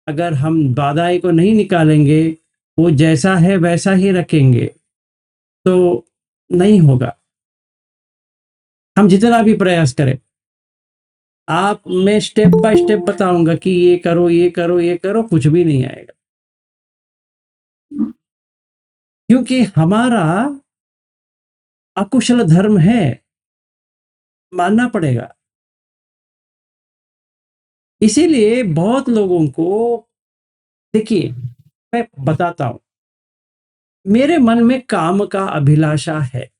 अगर हम बाधाएं को नहीं निकालेंगे, वो जैसा है वैसा ही रखेंगे, तो नहीं होगा। हम जितना भी प्रयास करें, आप मैं स्टेप बाय स्टेप बताऊंगा कि ये करो ये करो ये करो, कुछ भी नहीं आएगा। क्योंकि हमारा अकुशल धर्म है, मानना पड़ेगा। इसीलिए बहुत लोगों को, देखिए मैं बताता हूं, मेरे मन में काम का अभिलाषा है।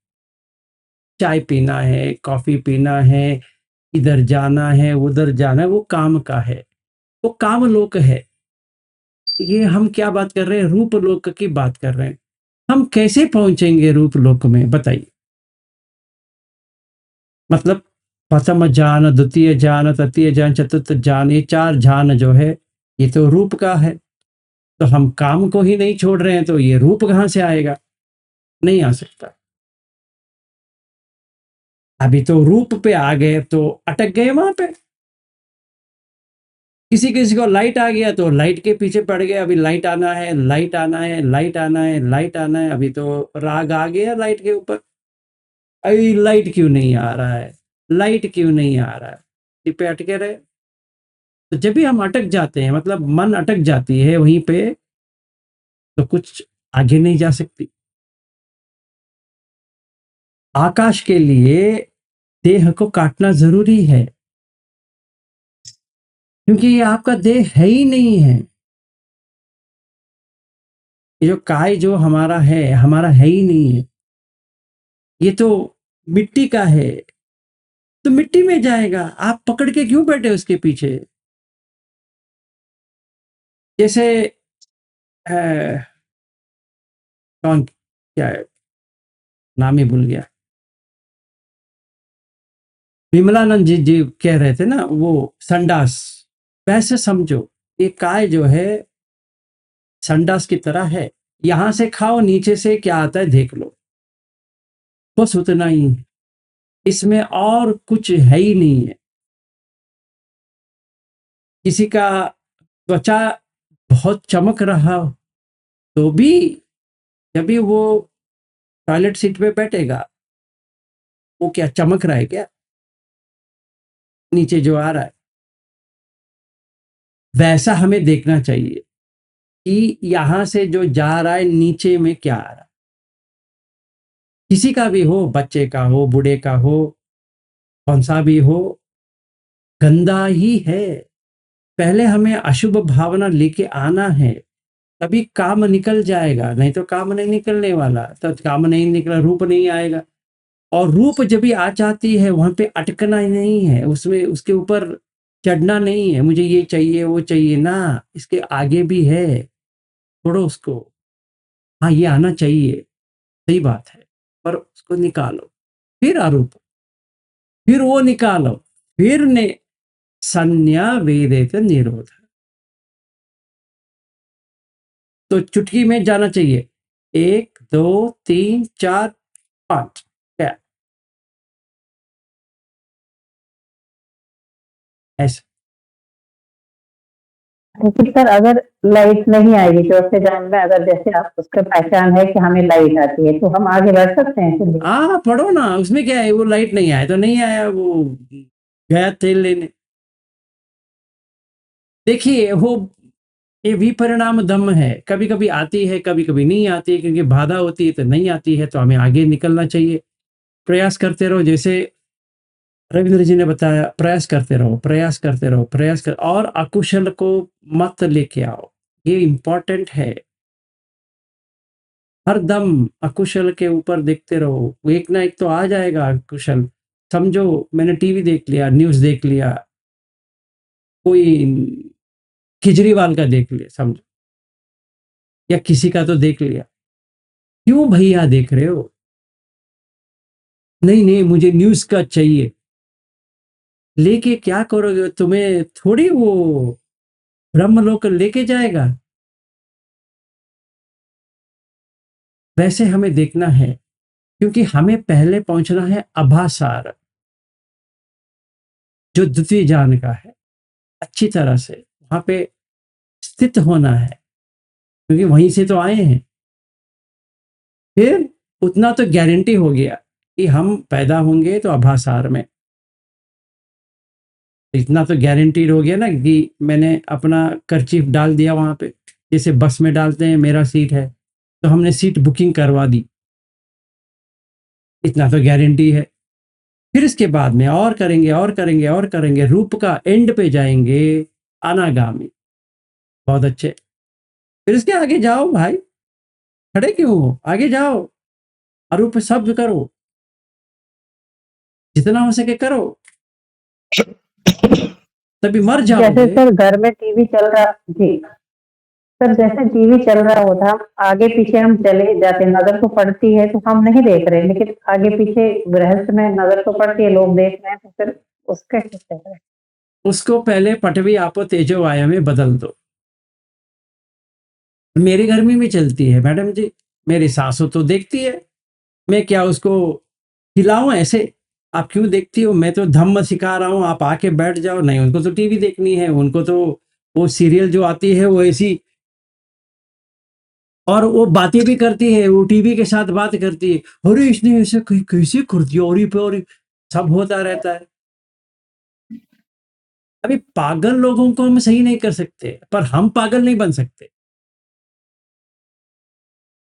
चाय पीना है, कॉफी पीना है, इधर जाना है, उधर जाना है, वो काम का है, वो काम लोक है। ये हम क्या बात कर रहे हैं, रूप लोक की बात कर रहे हैं। हम कैसे पहुंचेंगे रूप लोक में, बताइए। मतलब प्रथम ज्ञान, द्वितीय ज्ञान, तृतीय ज्ञान, चतुर्थ ज्ञान, ये 4 ज्ञान जो है ये तो रूप का है। तो हम काम को ही नहीं छोड़ रहे हैं, तो ये रूप कहाँ से आएगा? नहीं आ सकता। अभी तो रूप पे आ गए तो अटक गए वहां पे। किसी किसी को लाइट आ गया तो लाइट के पीछे पड़ गया। अभी लाइट आना है, लाइट आना है, लाइट आना है, लाइट आना है। अभी तो राग आ गया लाइट के ऊपर। अभी लाइट क्यों नहीं आ रहा है, लाइट क्यों नहीं आ रहा है, इस पे अटके रहे। तो जब भी हम अटक जाते हैं, मतलब मन अटक जाती है वहीं पे, तो कुछ आगे नहीं जा सकती। आकाश के लिए देह को काटना जरूरी है, क्योंकि ये आपका देह है ही नहीं है। ये जो काय जो हमारा है ही नहीं है। ये तो मिट्टी का है, तो मिट्टी में जाएगा। आप पकड़ के क्यों बैठे उसके पीछे? जैसे कौन, क्या है, नाम ही भूल गया, विमलानंद जी कह रहे थे ना, वो संडास। वैसे समझो ये काय जो है संडास की तरह है, यहां से खाओ, नीचे से क्या आता है देख लो, बस उतना ही है, इसमें और कुछ है ही नहीं है। किसी का त्वचा बहुत चमक रहा हो तो भी जब भी वो टॉयलेट सीट पे बैठेगा, वो क्या चमक रहा है क्या नीचे जो आ रहा है? वैसा हमें देखना चाहिए कि यहां से जो जा रहा है नीचे में क्या आ रहा है। किसी का भी हो, बच्चे का हो, बूढ़े का हो, कौन सा भी हो, गंदा ही है। पहले हमें अशुभ भावना लेके आना है, तभी काम निकल जाएगा, नहीं तो काम नहीं निकलने वाला। तो काम नहीं निकला, रूप नहीं आएगा। और रूप जब भी आ जाती है वहां पे अटकना ही नहीं है, उसमें उसके ऊपर चढ़ना नहीं है, मुझे ये चाहिए वो चाहिए ना, इसके आगे भी है, छोड़ो उसको। हाँ ये आना चाहिए, सही बात है, पर उसको निकालो, फिर आरोप, फिर वो निकालो, फिर ने संज्ञा वेदेत निरोध। तो चुटकी में जाना चाहिए, 1 2 3 4 5, क्या ऐसे। लेकिन सर अगर लाइट नहीं आएगी चौथे जान में, अगर जैसे आप उसका पहचान है कि हमें लाइट आती है, तो हम आगे बढ़ सकते हैं फिर भी? हाँ पढ़ो ना, उसमें क्या है, वो लाइट नहीं आया तो नहीं आया, वो गया तेल लेने। देखिए वो ये विपरिणाम धम्म है, कभी कभी आती है, कभी कभी नहीं आती है, क्योंकि बाधा होती है तो नहीं आती है, तो हमें आगे निकलना चाहिए, प्रयास करते रहो। जैसे रविंद्र जी ने बताया, प्रयास करते रहो, प्रयास करते रहो, प्रयास कर, और अकुशल को मत लेके आओ, ये इंपॉर्टेंट है। हर दम अकुशल के ऊपर देखते रहो, एक ना एक तो आ जाएगा अकुशल। समझो मैंने टीवी देख लिया, न्यूज़ देख लिया, कोई केजरीवाल का देख लिया समझो, या किसी का तो देख लिया, क्यों भैया देख रहे हो? नहीं नहीं मुझे न्यूज़ का चाहिए, लेके क्या करोगे? तुम्हें थोड़ी वो ब्रह्मलोक लेके जाएगा। वैसे हमें देखना है, क्योंकि हमें पहले पहुंचना है अभासार, जो द्वितीय ज्ञान का है, अच्छी तरह से वहां पे स्थित होना है, क्योंकि वहीं से तो आए हैं। फिर उतना तो गारंटी हो गया कि हम पैदा होंगे तो अभासार में, इतना तो गारंटीड हो गया ना कि मैंने अपना कर्चीफ डाल दिया वहां पे, जैसे बस में डालते हैं मेरा सीट है, तो हमने सीट बुकिंग करवा दी, इतना तो गारंटी है। फिर इसके बाद में और करेंगे और करेंगे और करेंगे, रूप का एंड पे जाएंगे, अनागामी। बहुत अच्छे, फिर इसके आगे जाओ भाई, खड़े क्यों हो, आगे जाओ, अरूप शब्द करो, जितना हो सके करो, तभी मर जैसे जाओगे। सर घर में टीवी चल रहा, जी सर, जैसे टीवी चल रहा होता, आगे पीछे हम चले जाते, नजर तो पड़ती है तो हम नहीं देख रहे, लेकिन आगे पीछे गृहस्थ में नजर तो पड़ती है, लोग देख रहे हैं, तो फिर उसके कैसे करें? उसको पहले पटवी आपो तेजो वाया में बदल दो। मेरी घर में भी चलती है मैडम जी, मेरी सासू तो देखती है, मैं क्या उसको खिलाऊं ऐसे? आप क्यों देखती हो, मैं तो धम्म सिखा रहा हूँ, आप आके बैठ जाओ। नहीं, उनको तो टीवी देखनी है, उनको तो वो सीरियल जो आती है वो ऐसी, और वो बातें भी करती है, वो टीवी के साथ बात करती है, अरे इसने ऐसे कैसे कर दिया, और ये पे और ये, सब होता रहता है। अभी पागल लोगों को हम सही नहीं कर सकते, पर हम पागल नहीं बन सकते,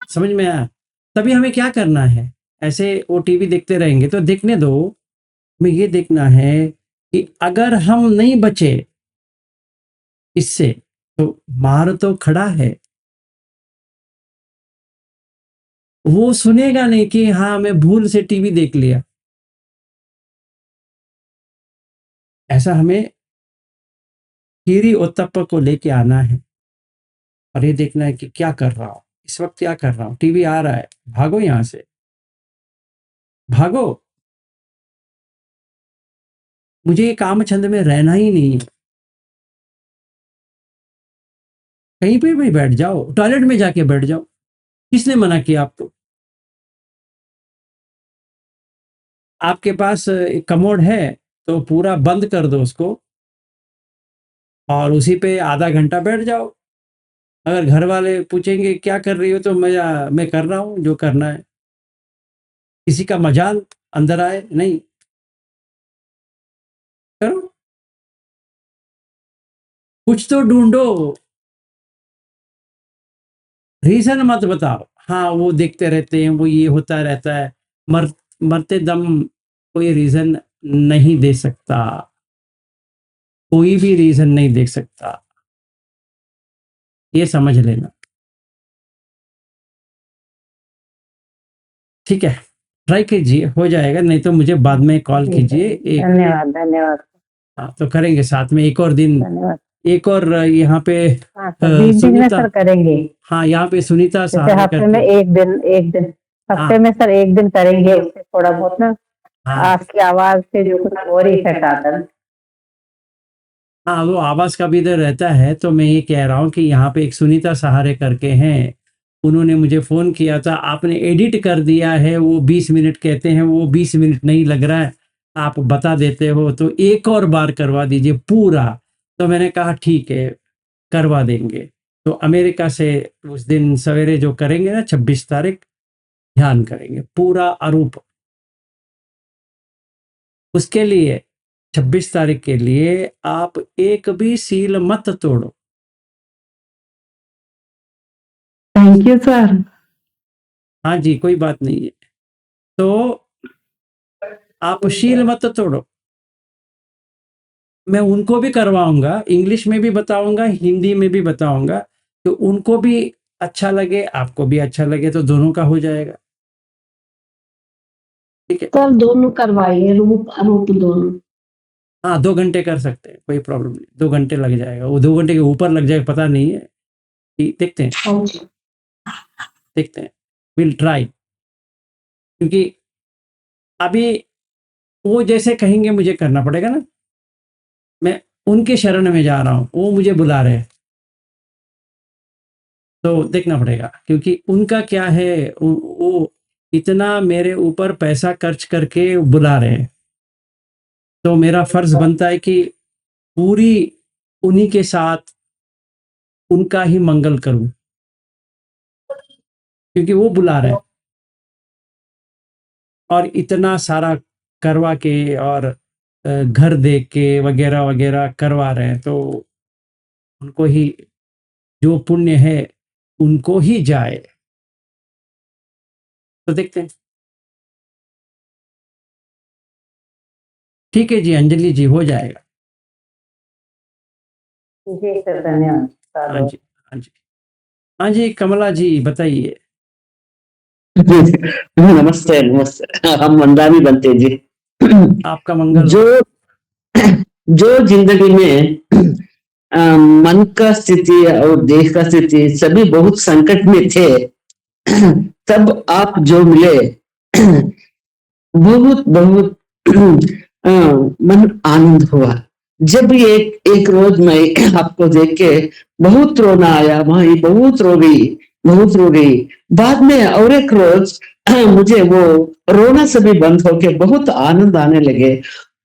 समझ में आया? तभी हमें क्या करना है, ऐसे वो टीवी देखते रहेंगे तो देखने दो, हमें ये देखना है कि अगर हम नहीं बचे इससे, तो मार तो खड़ा है, वो सुनेगा नहीं कि हाँ मैं भूल से टीवी देख लिया। ऐसा हमें खीरी उत्तप्पा को लेके आना है और ये देखना है कि क्या कर रहा हूँ, इस वक्त क्या कर रहा हूँ। टीवी आ रहा है, भागो यहाँ से, भागो। मुझे ये काम छंद में रहना ही नहीं है। कहीं पे भी बैठ जाओ, टॉयलेट में जाके बैठ जाओ, किसने मना किया आपको? आपके पास एक कमोड है तो पूरा बंद कर दो उसको और उसी पे आधा घंटा बैठ जाओ। अगर घर वाले पूछेंगे क्या कर रही हो, तो मैं कर रहा हूँ जो करना है। किसी का मजाल अंदर आए नहीं, करो, कुछ तो ढूंढो, रीजन मत बताओ। हाँ वो देखते रहते हैं, वो ये होता रहता है। मरते दम कोई रीजन नहीं दे सकता, कोई भी रीजन नहीं दे सकता, ये समझ लेना। ठीक है, ट्राई कीजिए, हो जाएगा, नहीं तो मुझे बाद में कॉल कीजिए। एक धन्यवाद धन्यवाद हाँ, तो करेंगे साथ में एक और दिन, धन्यवाद। एक और यहाँ पे हाँ सर, बीच बीच में सुनीता, सर करेंगे, हाँ यहाँ पे सुनीता जैसे सहारा हफ्ते में करती, एक दिन हफ्ते हाँ में सर एक दिन करेंगे, उससे थोड़ा बहुत ना हाँ आपकी आवाज से जो कुछ और इफेक्ट आता है। हाँ, वो आवाज का भी इधर रहता है। तो मैं ये कह रहा हूँ कि यहाँ पे एक सुनीता सहारे करके हैं, उन्होंने मुझे फोन किया था, आपने एडिट कर दिया है, वो 20 मिनट कहते हैं, वो 20 मिनट नहीं लग रहा है, आप बता देते हो तो एक और बार करवा दीजिए पूरा। तो मैंने कहा ठीक है, करवा देंगे। तो अमेरिका से उस दिन सवेरे जो करेंगे ना 26 तारीख, ध्यान करेंगे पूरा अरूप। उसके लिए 26 तारीख के लिए आप एक भी सील मत तोड़ो। Thank you sir. हाँ जी, कोई बात नहीं है। तो आप शील मत तोड़ो। मैं उनको भी करवाऊंगा, इंग्लिश में भी बताऊंगा, हिंदी में भी बताऊंगा, तो उनको भी अच्छा लगे, आपको भी अच्छा लगे, तो दोनों का हो जाएगा। ठीक है, सर दोनों करवाइए, रूप अरूप दोनों। हाँ 2 घंटे कर सकते हैं, कोई प्रॉब्लम नहीं, 2 घंटे लग जाएगा, वो 2 घंटे के ऊपर लग जाएगा पता नहीं है, देखते हैं, हाँ जी। देखते हैं, विल ट्राई। क्योंकि अभी वो जैसे कहेंगे मुझे करना पड़ेगा ना, मैं उनके शरण में जा रहा हूँ, वो मुझे बुला रहे हैं, तो देखना पड़ेगा। क्योंकि उनका क्या है, वो इतना मेरे ऊपर पैसा खर्च करके बुला रहे हैं, तो मेरा फर्ज बनता है कि पूरी उन्हीं के साथ उनका ही मंगल करूं, क्योंकि वो बुला रहे हैं और इतना सारा करवा के और घर देख के वगैरह वगैरह करवा रहे हैं, तो उनको ही जो पुण्य है उनको ही जाए। तो देखते हैं। ठीक है जी अंजलि जी, हो जाएगा। जी सर धन्यवाद। हाँ जी, हाँ जी, हाँ जी, कमला जी बताइए। नमस्ते नमस्ते, हम मंदानी बनते जी। आपका मंगल जो जो जिंदगी में मन का स्थिति और देह का स्थिति सभी बहुत संकट में थे, तब आप जो मिले, बहुत बहुत मन आनंद हुआ। जब एक रोज मैं आपको देख के बहुत रोना आया, वहीं बहुत रो गई। बाद में और एक रोज मुझे वो रोना सभी बंद होके बहुत आनंद आने लगे।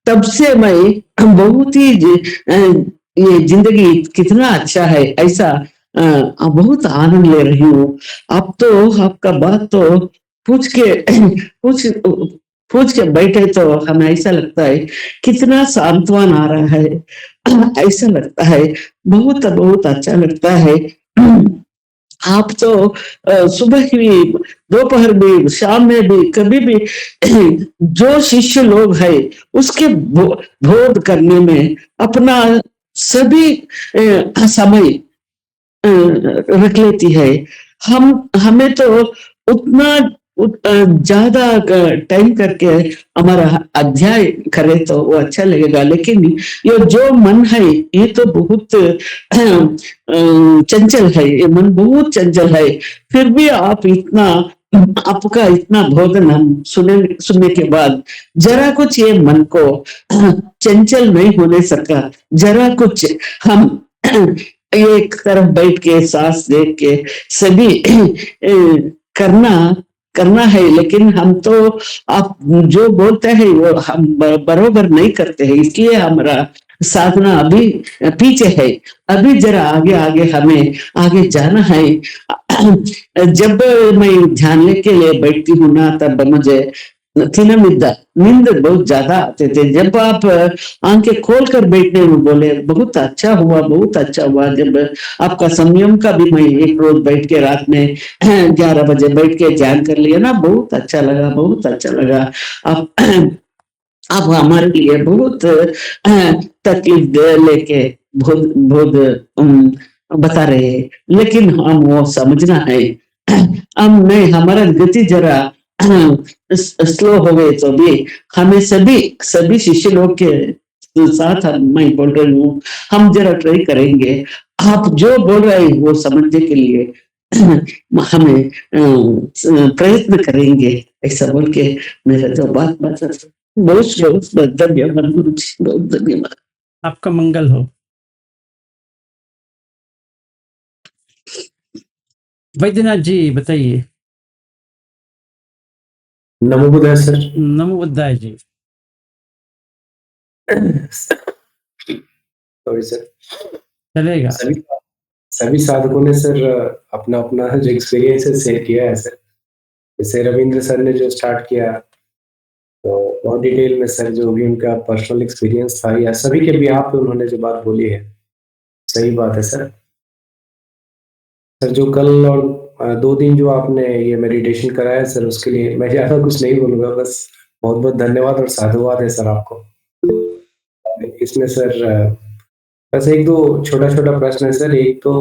तब से मैं बहुत ही ये जिंदगी कितना अच्छा है ऐसा बहुत आनंद ले रही हूँ। अब तो आपका बात तो पूछ के पूछ के बैठे तो हमें ऐसा लगता है कितना सांत्वना आ रहा है, ऐसा लगता है, बहुत बहुत अच्छा लगता है। आप तो सुबह भी, दोपहर भी, शाम में भी, कभी भी जो शिष्य लोग है उसके बोध करने में अपना सभी समय रख लेती है। हमें तो उतना ज्यादा टाइम करके हमारा अध्याय करे तो वो अच्छा लगेगा। लेकिन ये जो मन है ये तो बहुत चंचल है, ये मन बहुत चंचल है। फिर भी आप इतना, आपका इतना बोधन हम सुनने के बाद जरा कुछ ये मन को चंचल नहीं होने सका। जरा कुछ हम एक तरफ बैठ के सांस देख के सभी करना करना है। लेकिन हम तो आप जो बोलते हैं वो हम बरोबर नहीं करते हैं, इसलिए हमारा साधना अभी पीछे है। अभी जरा आगे आगे हमें आगे जाना है। जब मैं ध्यान के लिए बैठती हूँ ना, तब मुझे थी ना नींद बहुत ज्यादा आते थे। जब आप आंखें खोल कर बैठने में बोले बहुत अच्छा हुआ, बहुत अच्छा हुआ। जब आपका संयम का भी मैं एक रोज बैठ के रात में 11 बजे बैठ के ध्यान कर लिया ना, बहुत अच्छा लगा, बहुत अच्छा लगा। आप हमारे लिए बहुत तकलीफ लेके बहुत बहुत बता रहे हैं, लेकिन हम वो समझना है। हम नहीं, हमारा गति जरा स्लो हो गए तो भी हमें सभी शिष्य लोग के साथ मैं बोल रही हूँ, हम जरा ट्राई करेंगे। आप जो बोल रहे हैं वो समझने के लिए हमें प्रयत्न करेंगे, ऐसा बोल के मेरा जो बात बहुत बहुत धन्यवाद गुरु जी, बहुत धन्यवाद। आपका मंगल हो। वैद्यनाथ जी बताइए। नमो बुद्धाय सर। नमो बुद्धाय जी। Sorry sir. चलेगा। सभी साधकों ने सर अपना अपना जो एक्सपीरियंस है शेयर किया है सर। जैसे रविंद्र सर ने जो स्टार्ट किया, तो बहुत डिटेल में सर जो भी उनका पर्सनल एक्सपीरियंस था, या सभी के बिहाफ पे उन्होंने जो बात बोली है, सही बात है सर। सर जो कल और 2 दिन जो आपने ये मेडिटेशन कराया सर, उसके लिए मैं ज्यादा कुछ नहीं बोलूंगा, बस बहुत बहुत धन्यवाद और साधुवाद है सर आपको। इसमें सर बस एक दो छोटा छोटा प्रश्न है सर। एक तो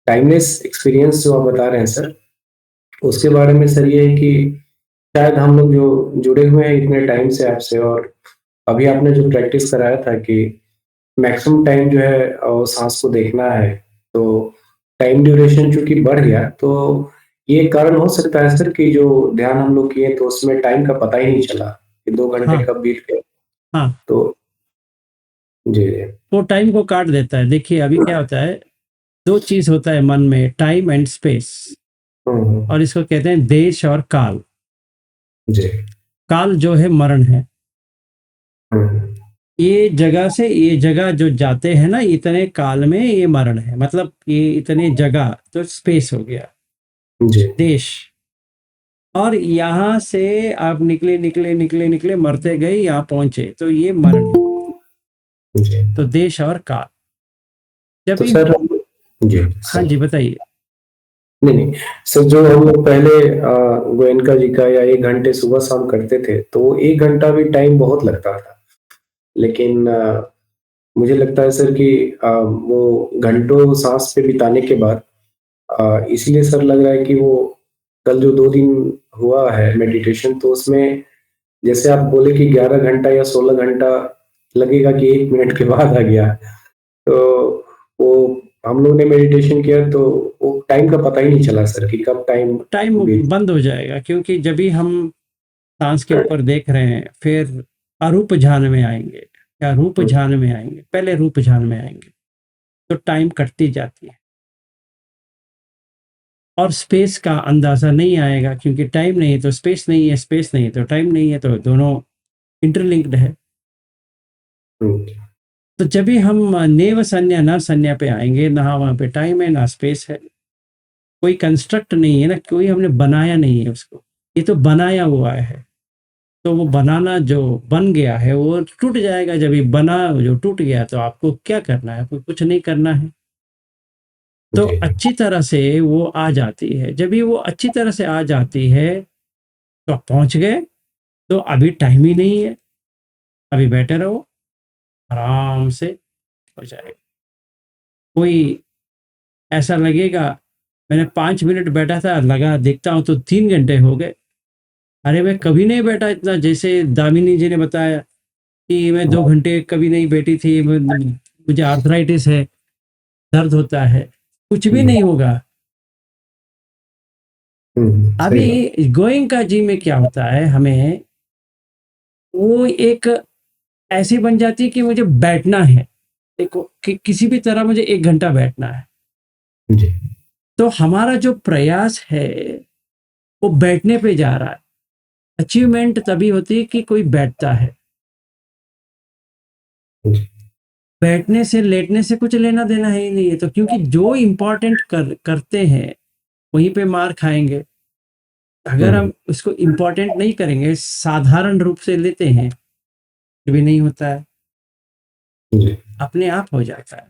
टाइमलेस एक्सपीरियंस जो आप बता रहे हैं सर, उसके बारे में सर ये है कि शायद हम लोग जो जुड़े हुए हैं इतने टाइम से आपसे, और अभी आपने जो प्रैक्टिस कराया था कि मैक्सिमम टाइम जो है सांस को देखना है, तो टाइम ड्यूरेशन चूंकि बढ़ गया, तो ये कारण हो सकता है सर कि जो ध्यान हम लोग किए तो उसमें टाइम का पता ही नहीं चला कि 2 घंटे हाँ। कब बीत गए। हाँ, तो जी जी। वो टाइम को काट देता है। देखिए अभी क्या होता है, 2 चीज होता है मन में, टाइम एंड स्पेस, और इसको कहते हैं देश और काल। जी। काल जो है मरण है। ये जगह से ये जगह जो जाते हैं ना, इतने काल में ये मरण है, मतलब ये इतने जगह तो स्पेस हो गया, जी। देश। और यहाँ से आप निकले निकले निकले निकले, मरते गए, यहाँ पहुंचे, तो ये मरण है। जी। तो देश और काल। जब तो भी सर जी हाँ जी बताइए। नहीं नहीं सर, जो हम लोग पहले गोयनका जी का या 1 घंटे सुबह शाम करते थे, तो वो 1 घंटा भी टाइम बहुत लगता था। लेकिन मुझे लगता है सर कि वो घंटों सांस पे बिताने के बाद इसलिए सर लग रहा है कि वो कल जो 2 दिन हुआ है मेडिटेशन, तो उसमें जैसे आप बोले कि 11 घंटा या 16 घंटा लगेगा कि 1 मिनट के बाद आ गया। तो वो हम लोग ने मेडिटेशन किया तो वो टाइम का पता ही नहीं चला सर कि कब टाइम बंद हो जाएगा, क्योंकि जब भी हम सांस के ऊपर देख रहे हैं, फिर अरूप ध्यान में आएंगे या रूप ध्यान में आएंगे, पहले रूप ध्यान में आएंगे, तो टाइम कटती जाती है और स्पेस का अंदाजा नहीं आएगा, क्योंकि टाइम नहीं है तो स्पेस नहीं है, स्पेस नहीं है तो टाइम नहीं है, तो दोनों इंटरलिंक्ड है। तो जब भी हम नेव संज्ञा न संज्ञा पे आएंगे, ना वहां पे टाइम है ना स्पेस है, कोई कंस्ट्रक्ट नहीं है ना, कोई हमने बनाया नहीं है उसको, ये तो बनाया हुआ है। तो वो बनाना जो बन गया है वो टूट जाएगा। जब ये बना जो टूट गया, तो आपको क्या करना है? आपको कुछ नहीं करना है। तो अच्छी तरह से वो आ जाती है। जब भी वो अच्छी तरह से आ जाती है तो आप पहुंच गए। तो अभी टाइम ही नहीं है, अभी बैठे रहो, आराम से हो जाएगा। कोई ऐसा लगेगा मैंने 5 मिनट बैठा था, लगा देखता हूं तो 3 घंटे हो गए, अरे मैं कभी नहीं बैठा इतना, जैसे दामिनी जी ने बताया कि मैं 2 घंटे कभी नहीं बैठी थी, मुझे आर्थराइटिस है, दर्द होता है, कुछ भी नहीं होगा। सही बात। अभी गोइंग का जी में क्या होता है, हमें वो एक ऐसी बन जाती है कि मुझे बैठना है, देखो कि किसी भी तरह मुझे 1 घंटा बैठना है। जी, तो हमारा जो प्रयास है वो बैठने पे जा रहा है। अचीवमेंट तभी होती है कि कोई बैठता है। जी, बैठने से लेटने से कुछ लेना देना है ही नहीं है, तो क्योंकि जो इम्पोर्टेंट करते हैं वहीं पे मार खाएंगे। अगर हम उसको इम्पोर्टेंट नहीं करेंगे, साधारण रूप से लेते हैं, फिर भी नहीं होता है, जी, अपने आप हो जाता है।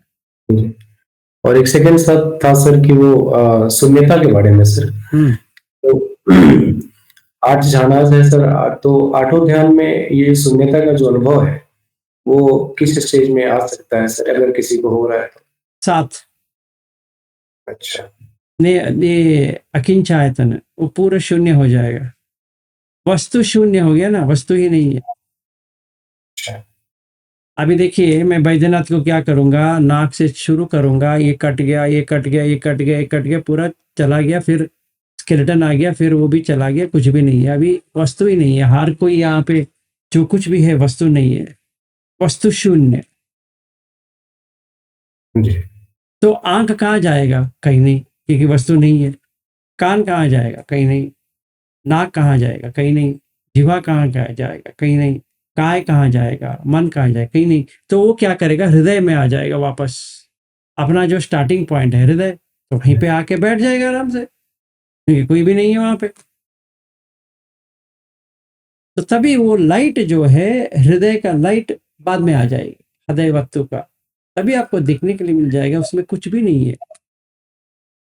जी। और एक सेकंड साथ था सर कि वो शून्यता के बारे में सर। तो 8 झानास है सर, तो आठों ध्यान में ये शून्यता का जो अनुभव है, वो किस स्टेज में आ सकता है सर, अगर किसी को हो रहा है तो? 7 अच्छा, ने अकिंच आयतन, वो पूरा शून्य हो जाएगा। वस्तु शून्य हो गया ना, वस्तु ही नहीं है। अच्छा। अभी देखिए मैं बैद्यनाथ को क्या करूंगा, नाक से शुरू करूंगा, ये कट गया, ये कट गया, ये कट गया, ये कट गया, पूरा चला गया, फिर स्केलेटन आ गया, फिर वो भी चला गया, कुछ भी नहीं है, अभी वस्तु ही नहीं है। हर कोई यहाँ पे जो कुछ भी है वस्तु नहीं है, वस्तु शून्य। जी, तो आंख कहाँ जाएगा? कहीं नहीं, क्योंकि वस्तु नहीं है। कान कहाँ जाएगा? कहीं नहीं। नाक कहाँ जाएगा? कहीं नहीं। जीवा कहाँ जाएगा? कहीं नहीं। काय कहाँ जाएगा? मन कहाँ जाएगा? कहीं नहीं। तो वो क्या करेगा? हृदय में आ जाएगा वापस। अपना जो स्टार्टिंग पॉइंट है हृदय, तो वहीं पे आके बैठ जाएगा आराम से, क्योंकि कोई भी नहीं है वहां पे। तो तभी वो लाइट जो है, हृदय का लाइट बाद में आ जाएगी, हृदय वस्तु का, तभी आपको देखने के लिए मिल जाएगा, उसमें कुछ भी नहीं है।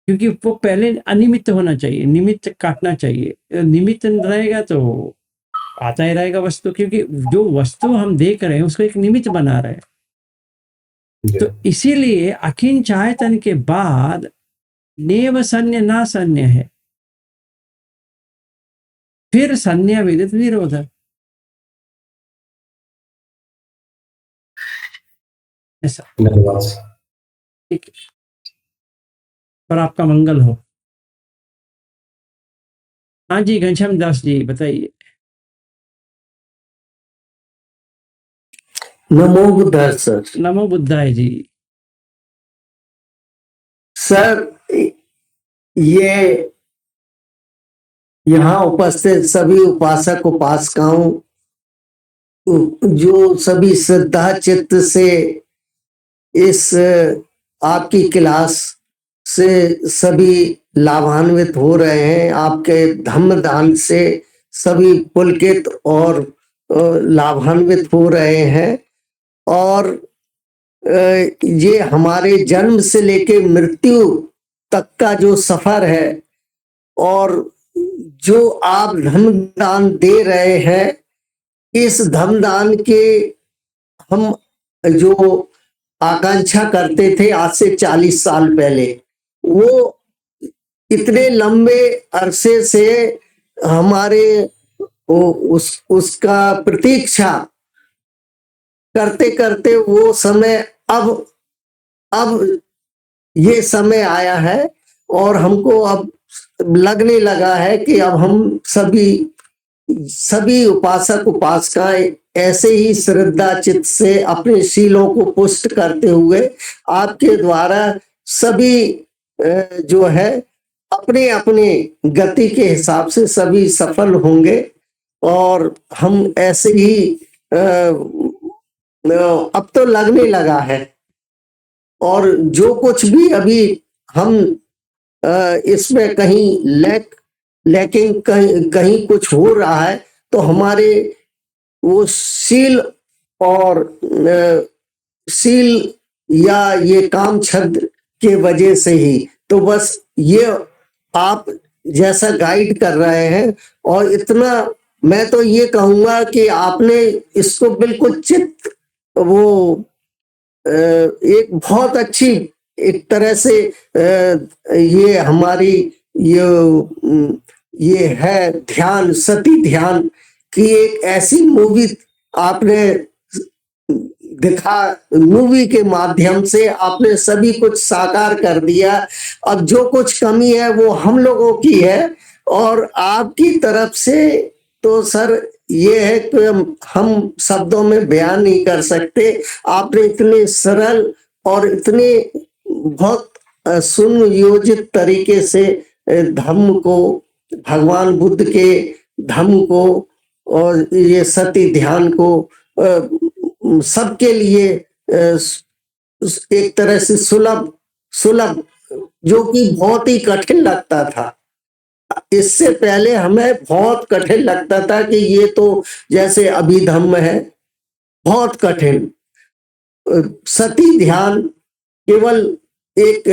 क्योंकि वो पहले अनिमित्त होना चाहिए, निमित्त काटना चाहिए। निमित्त रहेगा तो आता ही रहेगा वस्तु, क्योंकि जो वस्तु हम देख रहे हैं उसको एक निमित्त बना रहे हैं। जी, तो इसीलिए अकिंच आयतन के बाद नेव सन्य ना सन्य है, फिर सन्य विदित निरोध। ऐसा। धन्यवाद सर। ठीक है, पर आपका मंगल हो। हाँ जी, घनश्याम दास जी बताइए। नमो बुद्धाय सर। नमो बुद्धाय जी। सर, ये यहाँ उपस्थित सभी उपासक उपासिकाओं, जो सभी श्रद्धा चित्त से इस आपकी क्लास से सभी लाभान्वित हो रहे हैं, आपके धम्म दान से सभी पुलकित और लाभान्वित हो रहे हैं। और ये हमारे जन्म से लेके मृत्यु तक का जो सफर है, और जो आप धम्म दान दे रहे हैं, इस धम्म दान के हम जो आकांक्षा करते थे आज से 40 साल पहले, वो इतने लंबे अरसे से हमारे उसका प्रतीक्षा करते करते वो समय अब ये समय आया है, और हमको अब लगने लगा है कि अब हम सभी उपासक उपासिकाएं ऐसे ही श्रद्धा चित्त से अपने शीलों को पुष्ट करते हुए आपके द्वारा सभी जो है अपने अपने गति के हिसाब से सभी सफल होंगे। और हम ऐसे ही अब तो लगने लगा है, और जो कुछ भी अभी हम इसमें कहीं लैकिंग कहीं कुछ हो रहा है, तो हमारे वो सील या ये काम छंद के वजह से ही, तो बस ये आप जैसा गाइड कर रहे हैं, और इतना मैं तो ये कहूंगा कि आपने इसको बिल्कुल चित्त वो एक बहुत अच्छी एक तरह से ये हमारी ये ये है ध्यान, सती ध्यान की एक ऐसी मूवी आपने दिखा, मूवी के माध्यम से आपने सभी कुछ साकार कर दिया। अब जो कुछ कमी है वो हम लोगों की है, और आपकी तरफ से तो सर ये है कि हम शब्दों में बयान नहीं कर सकते। आपने इतने सरल और इतने बहुत सुनियोजित तरीके से धम्म को, भगवान बुद्ध के धम्म को और ये सती ध्यान को सबके लिए एक तरह से सुलभ सुलभ, जो कि बहुत ही कठिन लगता था। इससे पहले हमें बहुत कठिन लगता था कि ये तो जैसे अभिधम्म है, बहुत कठिन। सती ध्यान केवल एक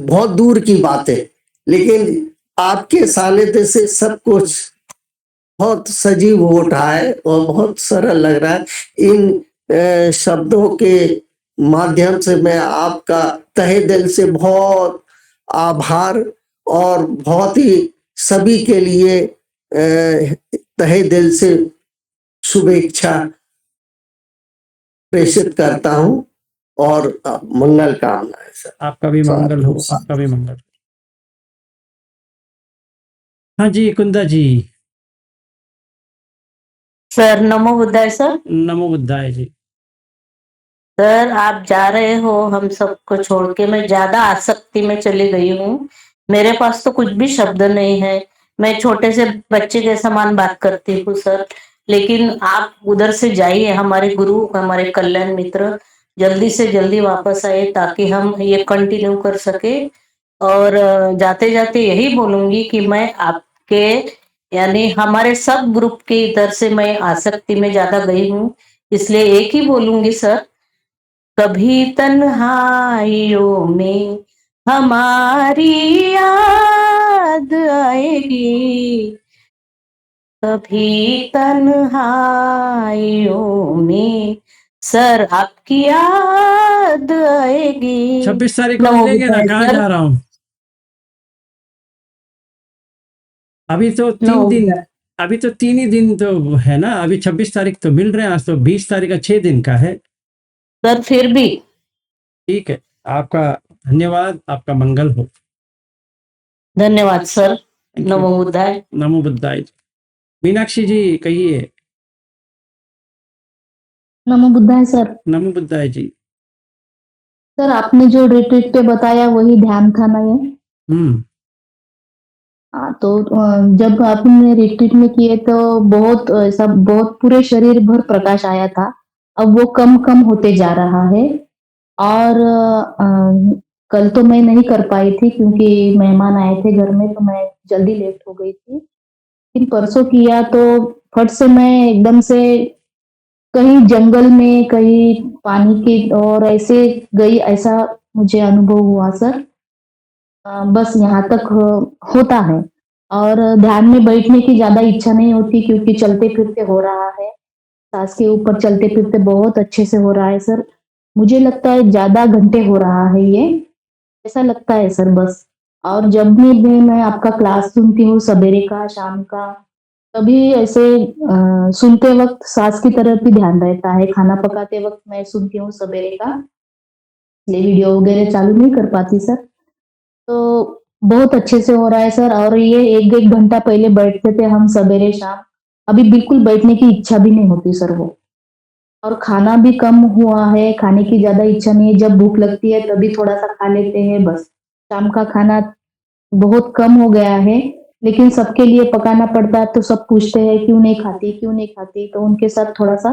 बहुत दूर की बात है, लेकिन आपके सानिध्य से सब कुछ बहुत सजीव हो रहा है और बहुत सरल लग रहा है। इन शब्दों के माध्यम से मैं आपका तहे दिल से बहुत आभार और बहुत ही सभी के लिए तहे दिल से शुभेच्छा प्रेषित करता हूं और मंगल कामनाएं सर। आपका भी मंगल हो, आपका भी मंगल। हाँ जी, कुंदा जी। सर नमो बुद्धाय सर। नमो बुद्धाय जी। सर आप जा रहे हो हम सबको छोड़ के, मैं ज्यादा आसक्ति में चली गई हूँ। मेरे पास तो कुछ भी शब्द नहीं है, मैं छोटे से बच्चे के समान बात करती हूँ सर। लेकिन आप उधर से जाइए, हमारे गुरु, हमारे कल्याण मित्र जल्दी से जल्दी वापस आए ताकि हम ये कंटिन्यू कर सके। और जाते जाते यही बोलूंगी कि मैं आपके यानी हमारे सब ग्रुप के इधर से मैं आसक्ति में ज्यादा गई हूँ, इसलिए एक ही बोलूंगी सर, कभी तन्हाइयों में हमारी याद आएगी, कभी तन्हाइयों में सर आपकी याद आएगी। 26 तारीख को नमो मिलेंगे ना, बुद्धाय कहाँ सर। जा रहा हूँ? अभी तो नमो 3 दिन, बुद्धाय। अभी तो 3 ही दिन तो है ना। अभी 26 तारीख तो मिल रहे हैं, आज तो 20 तारीख का 6 दिन का है। सर फिर भी ठीक है, आपका धन्यवाद, आपका मंगल हो। धन्यवाद सर। Thank you. नमो बुद्धाय। नमो बुद्धाय। मीनाक्षी जी कहिए। नमो बुद्धाय सर। नमो बुद्धाय जी। सर आपने जो रिट्रीट पे बताया वही ध्यान था ना ये? तो जब आपने रिट्रीट में किए तो बहुत ऐसा बहुत पूरे शरीर भर प्रकाश आया था। अब वो कम कम होते जा रहा है। और कल तो मैं नहीं कर पाई थी क्योंकि मेहमान आए थे घर में, तो मैं जल्दी लेट हो गई थी। लेकिन परसों किया तो फट से मैं एकदम से कहीं जंगल में, कहीं पानी की और ऐसे गई, ऐसा मुझे अनुभव हुआ सर। बस यहाँ तक होता है। और ध्यान में बैठने की ज़्यादा इच्छा नहीं होती क्योंकि चलते-फिरते हो रहा है। साँस के ऊपर चलते-फिरते बहुत अच्छे से हो रहा है सर। मुझे लगता है ज़्यादा घंटे हो रहा है ये, ऐसा लगता है सर बस। और जब भी मैं आपका क्लास सुनती हूँ सवेरे का, शाम का, तभी ऐसे सुनते वक़्त साँस की तरफ ही ध्यान रहता है। खाना पकाते वक़्त मैं सुनती हूँ सवेरे का, इसलिए वीडियो वगैरह चालू नहीं कर पाती सर। तो बहुत अच्छे से हो रहा है सर। और ये 1-1 घंटा पहले बैठते थे हम सवेरे-शाम, अभी बिल्कुल बैठने की इच्छा भी नहीं होती सर वो। और खाना भी कम हुआ है, खाने की ज़्यादा इच्छा नहीं है, जब भूख लगती है तभी थोड़ा-सा खा लेते हैं बस। शाम का खाना बहुत कम हो गया है, लेकिन सबके लिए पकाना पड़ता है तो सब पूछते हैं क्यों नहीं खाती, क्यों नहीं खाती? तो उनके साथ थोड़ा-सा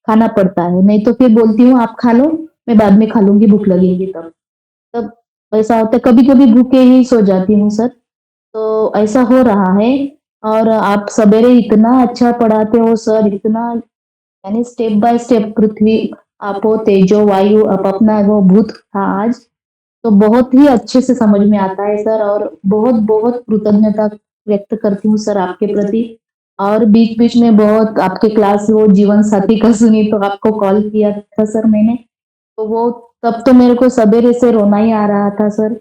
खाना पड़ता है, नहीं तो फिर बोलती हूँ आप खा लो, मैं बाद में खा लूँगी, भूख लगेगी तब। तब ऐसा होता है, कभी-कभी भूखे ही सो जाती हूँ सर, तो ऐसा हो रहा है। और आप सवेरे इतना अच्छा पढ़ाते हो सर, इतना यानी स्टेप बाय स्टेप, पृथ्वी, आपो, तेजो, वायु, अब अपना वो भूत था आज, तो बहुत ही अच्छे से समझ में आता है सर। और बहुत-बहुत कृतज्ञता व्यक्त करती हूँ सर आपके प्रति। और बीच-बीच में बहुत आपके क्लास वो जीवन साथी का सुनी तो आपको कॉल किया था सर मैंने, तो वो तब तो मेरे को सवेरे से रोना ही आ रहा था सर।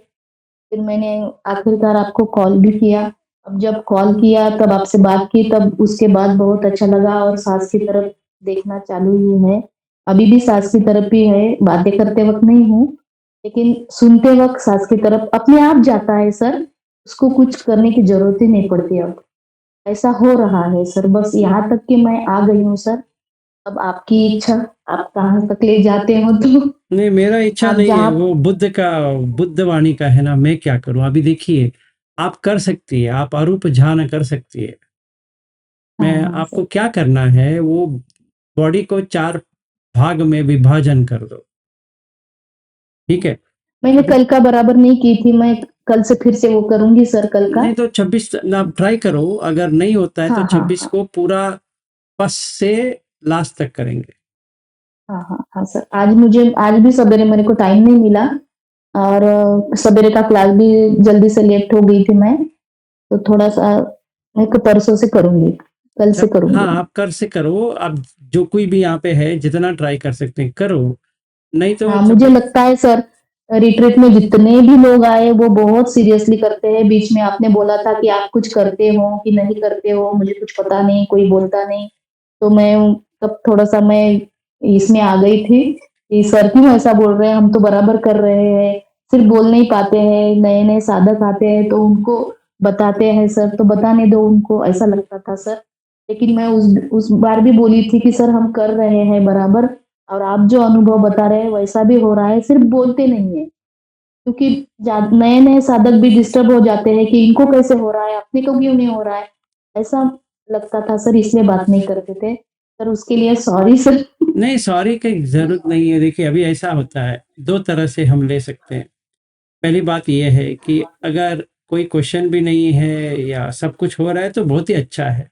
फिर मैंने आखिरकार आपको कॉल भी किया, अब जब कॉल किया तब आपसे बात की तब उसके बाद बहुत अच्छा लगा और सास की तरफ देखना चालू ही है। अभी भी सास की तरफ ही है, बातें करते वक़्त नहीं हूँ, लेकिन सुनते वक़्त सास की तरफ अपने आप जाता है सर, उसको कुछ करने की ज़रूरत ही नहीं पड़ती अब। ऐसा हो रहा है सर, बस यहाँ तक कि मैं आ गई हूँ सर, अब आपकी इच्छा, आप कहाँ तक ले जाते हो तो नहीं, मेरा इच्छा आप नहीं है, जहाँ वो बुद्ध वाणी का है ना, मैं क्या करूँ? अभी देखिए, आप कर सकती है, आप अरूप झान कर सकती है। हाँ, मैं हाँ आपको सर। क्या करना है, वो बॉडी को 4 भाग में विभाजन कर दो, ठीक है? मैंने कल का बराबर नहीं की थी, मैं कल से फिर से वो करूँगी सर कल का। नहीं तो 26 आप ट्राई करो, अगर नहीं होता है तो हाँ, हाँ, 26 हाँ। को पूरा फर्स्ट से लास्ट तक करेंगे। हाँ, हाँ, हाँ सर। आज भी सवेरे मेरे को टाइम नहीं मिला और सवेरे का क्लास भी जल्दी से लेफ्ट हो गई थी मैं, तो थोड़ा-सा मैं परसों से करूँगी, कल से हाँ, करूँगी। आप कर से करो, आप जो कोई भी यहाँ पे है, जितना ट्राई कर सकते हैं, करो। नहीं तो हाँ, मुझे लगता है सर रिट्रीट में जितने भी लोग आए वो बहुत सीरियसली करते हैं। बीच में आपने बोला था कि आप कुछ करते हो कि नहीं करते हो, मुझे कुछ पता नहीं, कोई बोलता नहीं। तो मैं तब थोड़ा-सा मैं इसमें आ गई थी कि सर क्यों ऐसा बोल रहे हैं, हम तो बराबर कर रहे हैं, सिर्फ बोल नहीं पाते हैं, नए-नए साधक आते हैं तो उनको बताते हैं सर, तो बताने दो उनको, ऐसा लगता था सर। लेकिन मैं उस बार भी बोली थी कि सर हम कर रहे हैं बराबर और आप जो अनुभव बता रहे हैं वैसा भी हो रहा है, सिर्फ बोलते नहीं है। क्योंकि नए-नए साधक भी डिस्टर्ब हो जाते हैं कि इनको कैसे हो रहा है, अपने को क्यों नहीं हो रहा है, ऐसा लगता था सर इसलिए बात नहीं करते थे। सर उसके लिए सॉरी सर। नहीं, सॉरी की ज़रूरत नहीं है। देखिए, अभी ऐसा होता है, 2 तरह से हम ले सकते हैं। पहली बात ये है कि अगर कोई क्वेश्चन भी नहीं है या सब कुछ हो रहा है तो बहुत ही अच्छा है।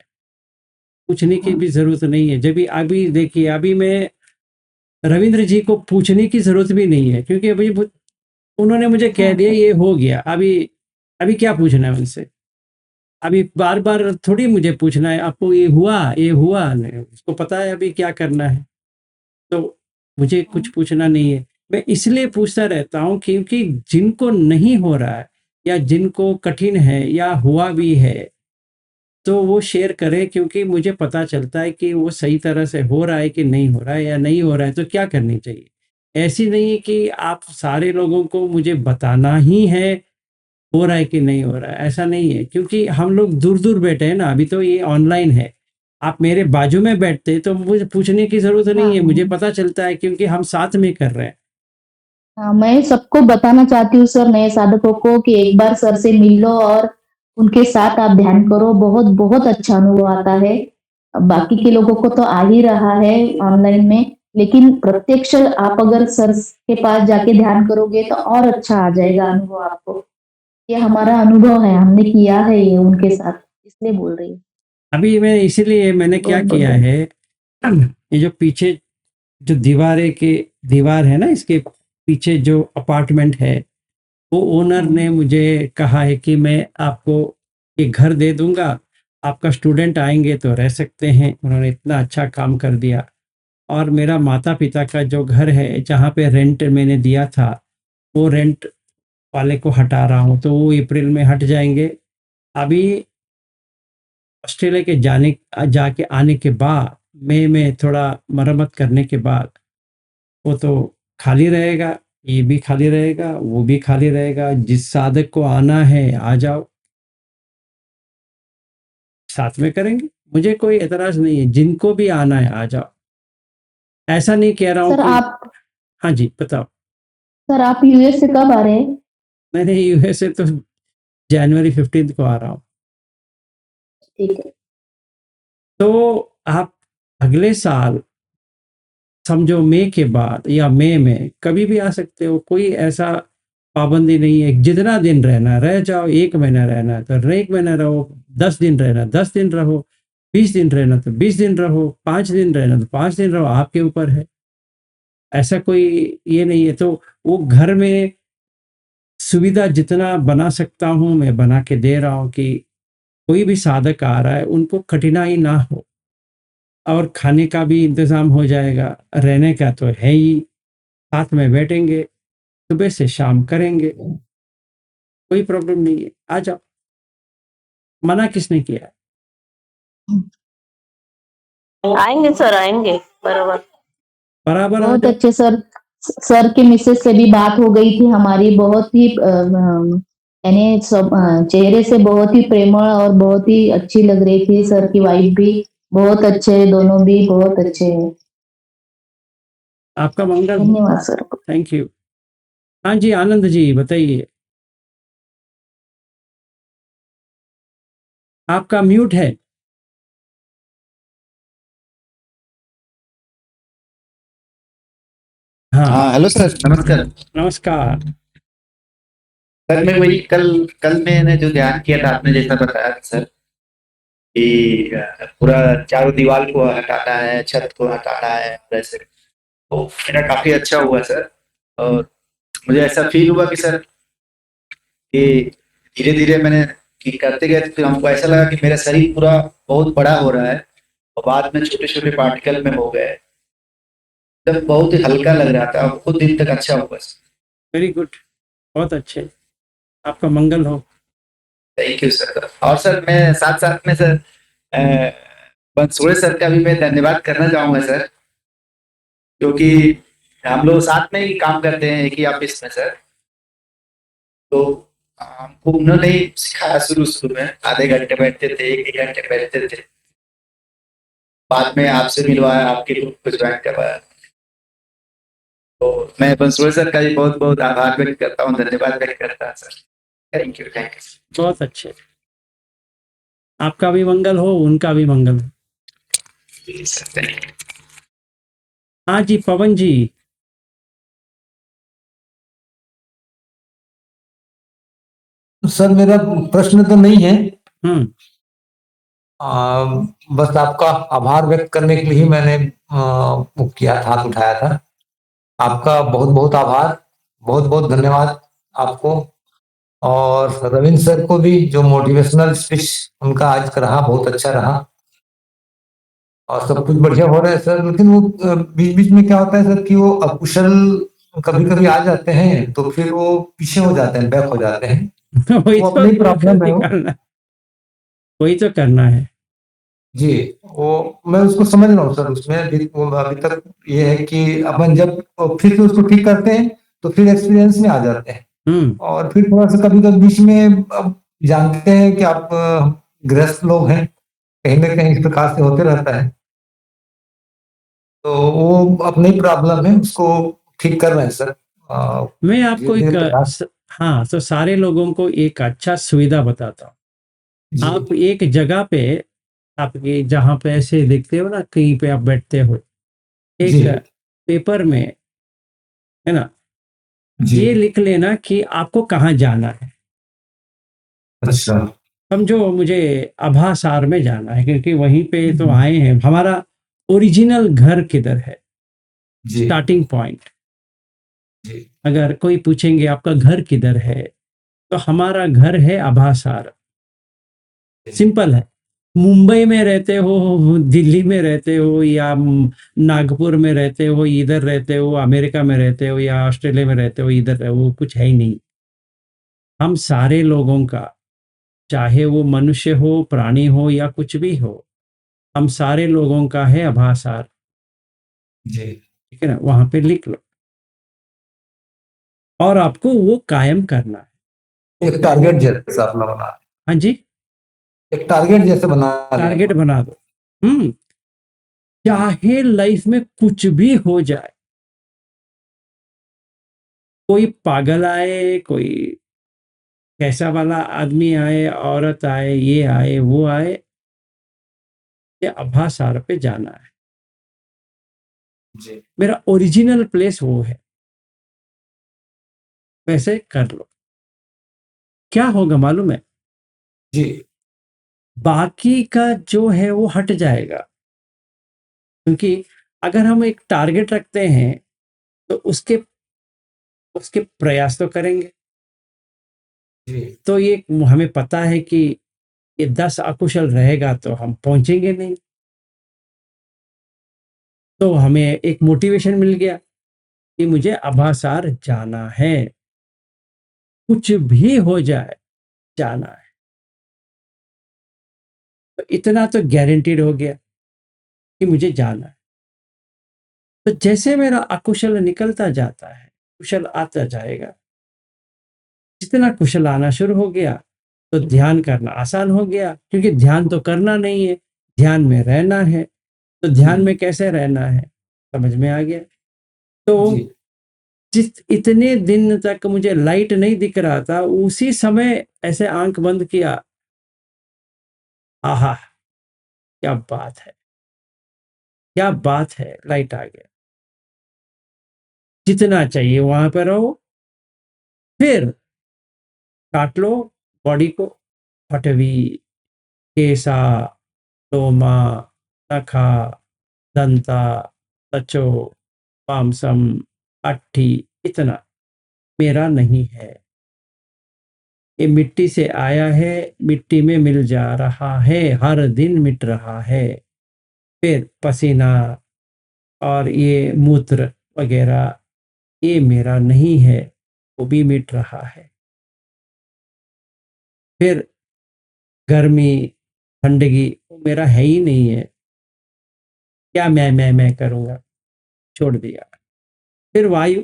पूछने की हाँ, भी ज़रूरत नहीं है। जब भी अभी देखिए, अभी मैं रविंद्र जी को पूछने की ज़रूरत भी नहीं है, क्योंकि अभी उन्होंने मुझे कह हाँ दिया सर। ये हो गया। अभी अभी क्या पूछना है उनसे? अभी बार-बार थोड़ी मुझे पूछना है, आपको ये हुआ, ये हुआ? नहीं, उसको पता है अभी क्या करना है। तो मुझे कुछ पूछना नहीं है। मैं इसलिए पूछता रहता हूँ क्योंकि जिनको नहीं हो रहा है या जिनको कठिन है या हुआ भी है, तो वो शेयर करें, क्योंकि मुझे पता चलता है कि वो सही तरह से हो रहा है कि नहीं हो रहा है, या नहीं हो रहा है तो क्या करनी चाहिए। ऐसी नहीं है कि आप सारे लोगों को मुझे बताना ही है, हो रहा है कि नहीं हो रहा है, ऐसा नहीं है, क्योंकि हम लोग दूर-दूर बैठे हैं ना, अभी तो ये ऑनलाइन है। आप मेरे बाजू में बैठते तो मुझे पूछने की ज़रूरत हाँ, नहीं है, मुझे हाँ। पता चलता है क्योंकि हम साथ में कर रहे हैं। हाँ, मैं सबको बताना चाहती हूँ सर नए साधकों को कि एक बार सर से मिल लो और उनके साथ आप ध्यान करो, बहुत अच्छा अनुभव आता है। बाकी के लोगों को तो आ ही रहा है ऑनलाइन में, लेकिन प्रत्यक्ष आप अगर सर के पास जाके ध्यान करोगे तो और अच्छा आ जाएगा अनुभव आपको। ये हमारा अनुभव है, हमने किया है ये उनके साथ, इसलिए बोल रही हूँ। अभी मैं इसीलिए मैंने क्या बहुत-बहुत किया धन्य है, ये जो पीछे जो दीवार है ना, इसके पीछे जो अपार्टमेंट है, वो ओनर हाँ, ने मुझे कहा है कि मैं आपको एक घर दे दूँगा, आपका स्टूडेंट आएँगे तो रह सकते हैं। उन्होंने इतना अच्छा काम कर दिया। और मेरा माता-पिता का जो घर है, जहाँ पे रेंट मैंने दिया था, वो रेंट वाले को हटा रहा हूँ, तो वो अप्रैल में हट जाएँगे। अभी ऑस्ट्रेलिया के जाके आने के बाद, मई में थोड़ा मरम्मत करने के बाद, वो तो खाली रहेगा, ये भी खाली रहेगा, वो भी खाली रहेगा। जिस साधक को आना है, आ जाओ, साथ में करेंगे। मुझे कोई एतराज़ नहीं है, जिनको भी आना है, आ जाओ। ऐसा नहीं कह रहा हूँ सर कि आप हाँ जी, बताओ। यूएस से कब आ रहे हैं? मैंने यूएस से तो जनवरी 15 को आ रहा हूँ। ठीक है। तो आप अगले साल समझो मई के बाद या मई में कभी भी आ सकते हो, कोई ऐसा पाबंदी नहीं है। जितना दिन रहना रह जाओ, 1 महीना रहना है तो 1 महीना रहो, 10 दिन रहना 10 दिन रहो, 20 दिन रहना तो 20 दिन रहो, 5 दिन रहना तो 5 दिन रहो, आपके ऊपर है। ऐसा कोई ये नहीं है, तो वो घर में सुविधा जितना बना सकता हूँ मैं बना के दे रहा हूँ कि कोई भी साधक आ रहा है उनको कठिनाई ना हो, और खाने का भी इंतज़ाम हो जाएगा, रहने का तो है ही, साथ में बैठेंगे, सुबह से शाम करेंगे, कोई प्रॉब्लम नहीं है, आ जाओ। मना किसने किया? आएंगे सर, आएंगे बराबर। बराबर आ बहुत जाओ। अच्छे सर। सर की मिसेज से भी बात हो गई थी हमारी, बहुत ही यानी चेहरे से बहुत ही प्रेमळ और बहुत ही अच्छी लग रही थी। सर की वाइफ भी बहुत अच्छे हैं, दोनों भी बहुत अच्छे हैं। आपका मंगल हो। धन्यवाद सर। Thank you. हाँ जी, आनंद जी बताइए। आपका म्यूट है। हाँ, हाँ हेलो सर, नमस्कार। नमस्कार। सर मैं वही कल कल मैंने जो ध्यान किया था, आपने जैसा बताया था सर कि पूरा चारों दीवार को हटाना है, छत को हटाना है, वैसे तो मेरा काफी अच्छा हुआ सर। और मुझे ऐसा फील हुआ कि सर कि धीरे धीरे मैंने कि करते गए तो हमको ऐसा लगा कि मेरा शरीर पूरा बहुत बड़ा हो रहा है और बाद में छोटे छोटे पार्टिकल में हो गए, तब बहुत ही हल्का लग रहा था और कुछ दिन तक अच्छा हुआ सर। वेरी गुड, बहुत अच्छे। आपका मंगल हो। Thank you sir. और सर मैं साथ साथ में सर बंसोड़े सर का भी मैं धन्यवाद करना चाहूंगा सर, क्योंकि हम लोग साथ में ही काम करते हैं एक ही ऑफिस में सर। तो हमको उन्होंने ही सिखाया शुरू शुरू में, आधे घंटे बैठते थे, एक घंटे बैठते थे, बाद में आपसे मिलवाया, आपके ग्रुप को ज्वाइन करवाया। तो मैं बंसोड़े सर का भी बहुत बहुत आभार व्यक्त करता हूँ, धन्यवाद व्यक्त करता हूँ sir. Thank you, thank you. बहुत अच्छे। आपका भी मंगल हो, उनका भी मंगल हो। Thank you. हाँ जी, पवन जी। सर मेरा प्रश्न तो नहीं है, हम्म। बस आपका आभार व्यक्त करने के लिए ही मैंने वो किया था, हाथ उठाया था। आपका बहुत बहुत आभार, बहुत बहुत धन्यवाद आपको। और रविंद्र सर को भी, जो मोटिवेशनल स्पीच उनका आज का रहा बहुत अच्छा रहा और सब कुछ बढ़िया हो रहा है सर। लेकिन वो बीच बीच में क्या होता है सर कि वो अकुशल कभी कभी आ जाते हैं तो फिर वो पीछे हो जाते हैं, बैक हो जाते हैं। वही वो तो अपनी प्रॉब्लम है वो। निकालना, वही तो करना है। जी, वो मैं उसको समझ रहा हूँ सर। उसमें वो अभी तक ये है कि अपन जब फिर से उसको ठीक करते हैं तो फिर एक्सपीरियंस में आ जाते हैं। और फिर थोड़ा सा कभी कभी बीच में अब जानते हैं कि आप गृहस्थ लोग हैं, कहीं ना कहीं इस प्रकार से होते रहता है, तो वो अपनी प्रॉब्लम है, उसको ठीक कर रहे हैं सर। मैं आपको धीरे एक धीरे प्रयास। हाँ, तो सारे लोगों को एक अच्छा सुविधा बताता हूँ। जी आप एक जगह पे, आपके जहाँ पे ऐसे देखते हो ना, कहीं पे आप बैठते हो, जी एक पेपर में, है ना, जी। ये लिख लेना कि आपको कहाँ जाना है। अच्छा समझो मुझे आभासार में जाना है, क्योंकि वहीं पे तो आए हैं। हमारा ओरिजिनल घर किधर है, जी स्टार्टिंग पॉइंट। जी अगर कोई पूछेंगे आपका घर किधर है, तो हमारा घर है आभासार। सिंपल है। मुंबई में रहते हो, दिल्ली में रहते हो, या नागपुर में रहते हो, इधर रहते हो, अमेरिका में रहते हो, या ऑस्ट्रेलिया में रहते हो, इधर वो कुछ है ही नहीं। हम सारे लोगों का, चाहे वो मनुष्य हो, प्राणी हो, या कुछ भी हो, हम सारे लोगों का है आभासार। जी। ठीक है ना, वहां पे लिख लो और आपको वो कायम करना है। एक टारगेट जैसा अपना बना, हाँ जी, एक टारगेट जैसे बना टारगेट बना दो। चाहे लाइफ में कुछ भी हो जाए, कोई पागल आए, कोई कैसा वाला आदमी आए, औरत आए, ये आए, वो आए, ये आभासार पे जाना है। जी मेरा ओरिजिनल प्लेस वो है। वैसे कर लो, क्या होगा मालूम है? जी बाकी का जो है वो हट जाएगा। क्योंकि अगर हम एक टारगेट रखते हैं तो उसके उसके प्रयास तो करेंगे। जी तो ये हमें पता है कि ये 10 अकुशल रहेगा तो हम पहुंचेंगे नहीं। तो हमें एक मोटिवेशन मिल गया कि मुझे आभासार जाना है, कुछ भी हो जाए, जाना है। तो इतना तो गारंटीड हो गया कि मुझे जाना है। तो जैसे मेरा अकुशल निकलता जाता है, कुशल आता जाएगा। जितना कुशल आना शुरू हो गया तो ध्यान करना आसान हो गया, क्योंकि ध्यान तो करना नहीं है, ध्यान में रहना है। तो ध्यान में कैसे रहना है समझ में आ गया। तो जी जिस इतने दिन तक मुझे लाइट नहीं दिख रहा था, उसी समय ऐसे आंख बंद किया, आहा क्या बात है, क्या बात है, लाइट आ गया। जितना चाहिए वहां पर रहो, फिर काट लो बॉडी को, पटवी, केसा, लोमा, नखा, दंता, त्वचो, पामसम, अट्ठी, इतना मेरा नहीं है। ये मिट्टी से आया है, मिट्टी में मिल जा रहा है, हर दिन मिट रहा है। फिर पसीना और ये मूत्र वगैरह ये मेरा नहीं है, वो भी मिट रहा है। फिर गर्मी, ठंडगी वो मेरा है ही नहीं है। क्या मैं करूँगा, छोड़ दिया। फिर वायु,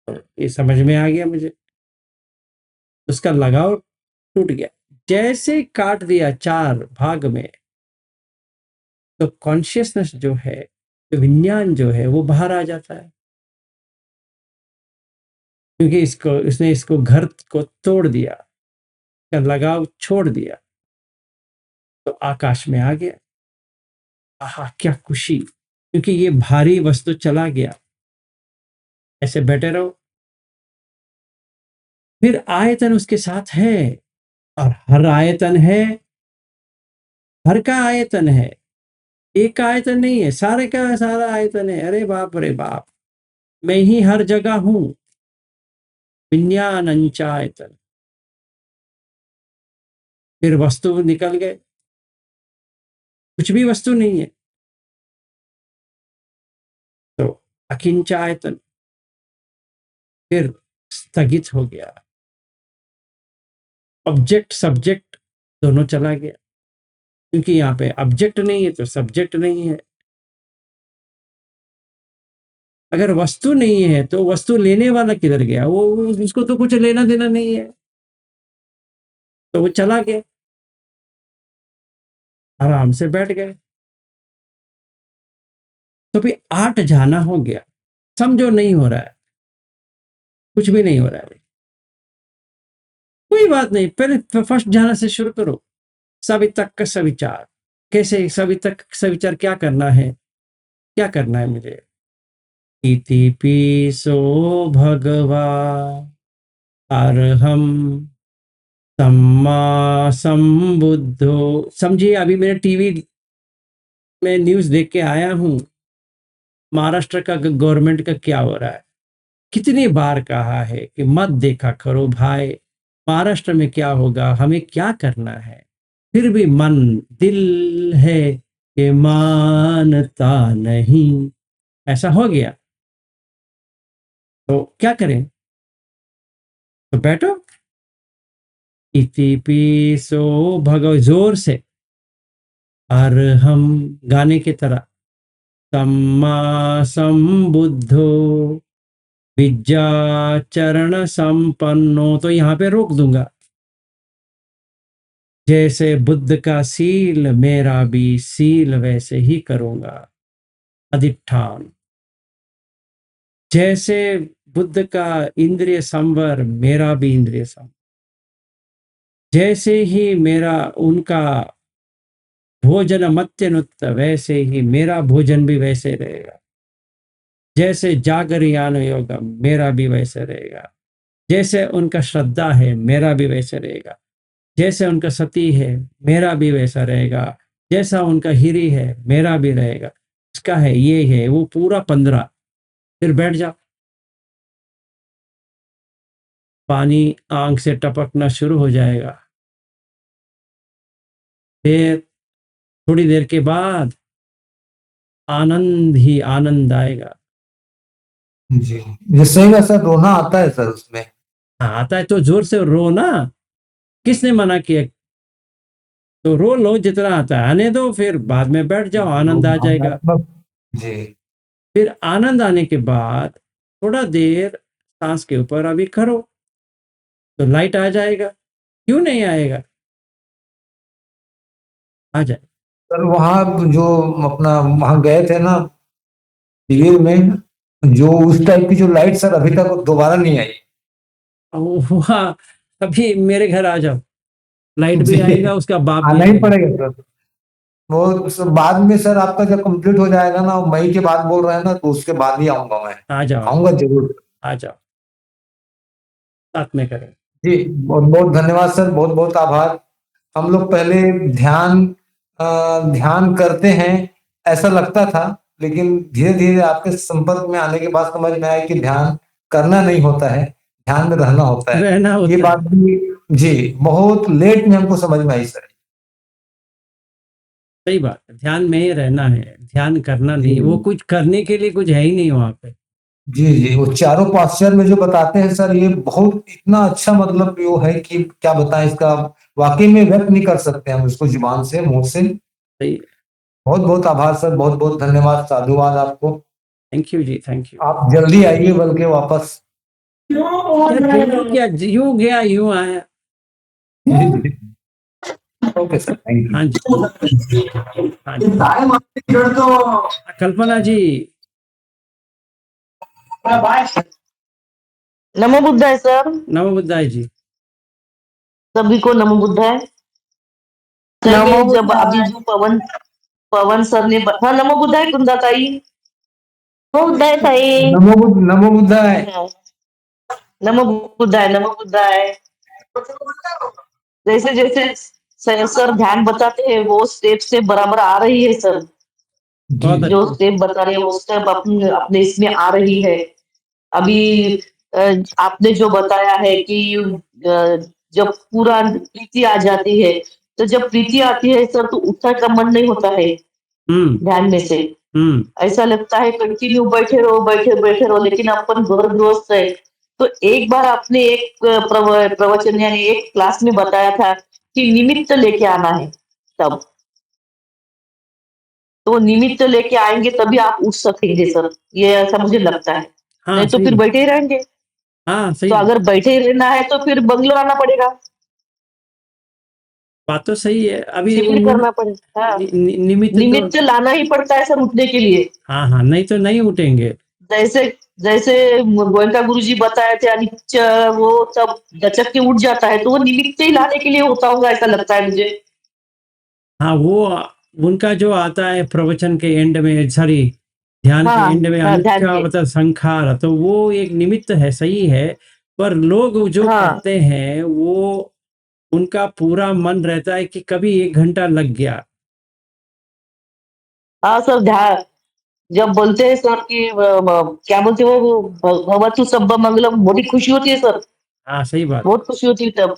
तो ये समझ में आ गया मुझे, उसका लगाव टूट गया। जैसे काट दिया 4 भाग में, तो कॉन्शियसनेस जो है, विज्ञान जो है वो बाहर आ जाता है, क्योंकि इसने इसको घर को तोड़ दिया, का लगाव छोड़ दिया, तो आकाश में आ गया। आहा क्या खुशी, क्योंकि ये भारी वस्तु चला गया। ऐसे बैठे रहो, फिर आयतन उसके साथ है, और हर आयतन है, हर का आयतन है, एक का आयतन नहीं है, सारे का सारा आयतन है। अरे बाप रे बाप, मैं ही हर जगह हूं। विज्ञानंचायतन, फिर वस्तु निकल गए, कुछ भी वस्तु नहीं है। तो अकिंचायतन, फिर स्थगित हो गया, ऑब्जेक्ट सब्जेक्ट दोनों चला गया, क्योंकि यहाँ पे ऑब्जेक्ट नहीं है तो सब्जेक्ट नहीं है। अगर वस्तु नहीं है तो वस्तु लेने वाला किधर गया, वो उसको तो कुछ लेना देना नहीं है, तो वो चला गया, आराम से बैठ गए। तो भी 8 जाना हो गया, समझो नहीं हो रहा है, कुछ भी नहीं हो रहा है, कोई बात नहीं। पहले फर्स्ट जाना से शुरू करो, सवितक का सविचार। कैसे सवितक सविचार, क्या करना है, क्या करना है मुझे। इति पीसो भगवा अरहम सम्मा संबुद्धो। समझिए, अभी मेरे टीवी में न्यूज देख के आया हूं, महाराष्ट्र का गवर्नमेंट का क्या हो रहा है। कितनी बार कहा है कि मत देखा करो भाई, महाराष्ट्र में क्या होगा, हमें क्या करना है। फिर भी मन, दिल है कि मानता नहीं, ऐसा हो गया। तो क्या करें, तो बैठो, इति पीसो भगव, जोर से, और हम गाने की तरह, सम्मा संबुद्धो विद्याचरण संपन्नो। तो यहां पे रोक दूंगा, जैसे बुद्ध का सील मेरा भी सील वैसे ही करूंगा, अधिष्ठान। जैसे बुद्ध का इंद्रिय संवर मेरा भी इंद्रिय संवर, जैसे ही मेरा उनका भोजन मत्यनुत्त वैसे ही मेरा भोजन भी वैसे रहेगा। जैसे जागरियान योगम मेरा भी वैसे रहेगा। जैसे उनका श्रद्धा है मेरा भी वैसे रहेगा। जैसे उनका सती है मेरा भी वैसा रहेगा। जैसा उनका हिरी है मेरा भी रहेगा। उसका है, ये है, वो पूरा 15। फिर बैठ जाओ, पानी आंख से टपकना शुरू हो जाएगा। फिर थोड़ी देर के बाद आनंद ही आनंद आएगा। जी, जिससे भी सर रोना आता है सर उसमें। आता है तो जोर से रो ना, किसने मना किया। तो रो लो जितना आता है, आने दो, फिर बाद में बैठ जाओ, आनंद आ जाएगा। भावनात्मक जी फिर आनंद आने के बाद थोड़ा देर सांस के ऊपर अभी करो तो लाइट आ जाएगा। क्यों नहीं आएगा? आ जाए। सर वहाँ जो अपना वहाँ गए थे ना शिविर में, जो उस टाइप की जो लाइट सर अभी तक दोबारा नहीं आई। वहाँ अभी मेरे घर आ जाओ, लाइट भी जी, आएगा, उसका बाप भी आना ही आएगा। पड़ेगा सर। वो बाद में सर आपका जब कंप्लीट हो जाएगा ना, मई के बाद बोल रहे हैं ना, तो उसके बाद ही आऊंगा मैं। आ जाओ, आऊंगा जरूर। आ जाओ, साथ में करें। जी बहुत बहुत धन्यवाद सर, बहुत बहुत आभार। हम लोग पहले ध्यान करते हैं ऐसा लगता था, लेकिन धीरे धीरे आपके संपर्क में आने के बाद समझ में आया कि ध्यान करना नहीं होता है, ध्यान में रहना होता है। रहना होता ये है। बात भी जी बहुत लेट में हमको समझ में आई सर। सही बात है, ध्यान में ही रहना है, ध्यान करना नहीं। जी। वो कुछ करने के लिए कुछ है ही नहीं वहां पे। जी जी वो चारों पाश्चर में जो बताते हैं सर, ये बहुत इतना अच्छा मतलब वो है कि क्या बताएं, इसका वाकई में व्यक्त नहीं कर सकते हम इसको जुबान से, मुंह से। सही। बहुत बहुत आभार सर, बहुत बहुत धन्यवाद, साधुवाद आपको। थैंक यू जी, थैंक यू। आप जल्दी आइए बल्कि वापस। क्या यूं गया यूं आया। ओके सर, थैंक हाँ जी, हाँ जी। कल्पना जी। नमो बुद्धाय सर। नमो बुद्धाय जी। सभी को नमो बुद्धाय। नमो जब बुद्धाय। अभी जो पवन पवन सर ने हाँ नमो बुद्धाय कुंदा ताई। नमो बुद्धाय ताई। नमो बुद्धाय। नमो बुद्धाय, नमो बुद्धाय। जैसे जैसे सर ध्यान बताते हैं वो स्टेप से बराबर आ रही है सर। बहुत जो अच्छा। स्टेप बता रहे हैं वो स्टेप अपने अपने इसमें आ रही है। अभी आपने जो बताया है कि जब पूरा प्रीति आ जाती है, तो जब प्रीति आती है सर तो उठने का मन नहीं होता है ध्यान में से। ऐसा लगता है कंटिन्यू बैठे रहो बैठे बैठे रहो, लेकिन अपन घर गृहस्थ है। तो एक बार आपने एक प्रवचन यानी एक क्लास में बताया था कि निमित्त लेके आना है तब, तो निमित्त लेके आएंगे तभी आप उठ सकेंगे सर, ये ऐसा मुझे लगता है। हाँ, नहीं तो सही फिर है। बैठे ही रहेंगे। हाँ सही तो है। अगर बैठे ही रहना है तो फिर बंगलो आना पड़ेगा, बात तो सही है। अभी शिविर करना पड़ेगा। हाँ। निमित्त तो निमित्त लाना ही पड़ता है सर उठने के लिए। हाँ हाँ, नहीं तो नहीं उठेंगे। जैसे जैसे गोयनका गुरुजी बताए थे अनिच्च वो तब दचक के उठ जाता है, तो वो निमित्त ही लाने के लिए होता होगा ऐसा लगता है मुझे। हाँ, वो उनका जो आता है प्रवचन के एंड में, सॉरी ध्यान के हाँ एंड में, हाँ ध्यान अनिच्छा के। मतलब संखार, तो वो एक निमित्त है, सही है। पर लोग जो हाँ करते हैं वो उनका पूरा मन रहता है कि कभी 1 घंटा लग गया। हाँ सर ध्यान जब बोलते हैं सर कि क्या बोलते हैं वो भवतु सब्बा मंगलम, बड़ी खुशी होती है सर, हाँ सही बात। बहुत खुशी होती है तब।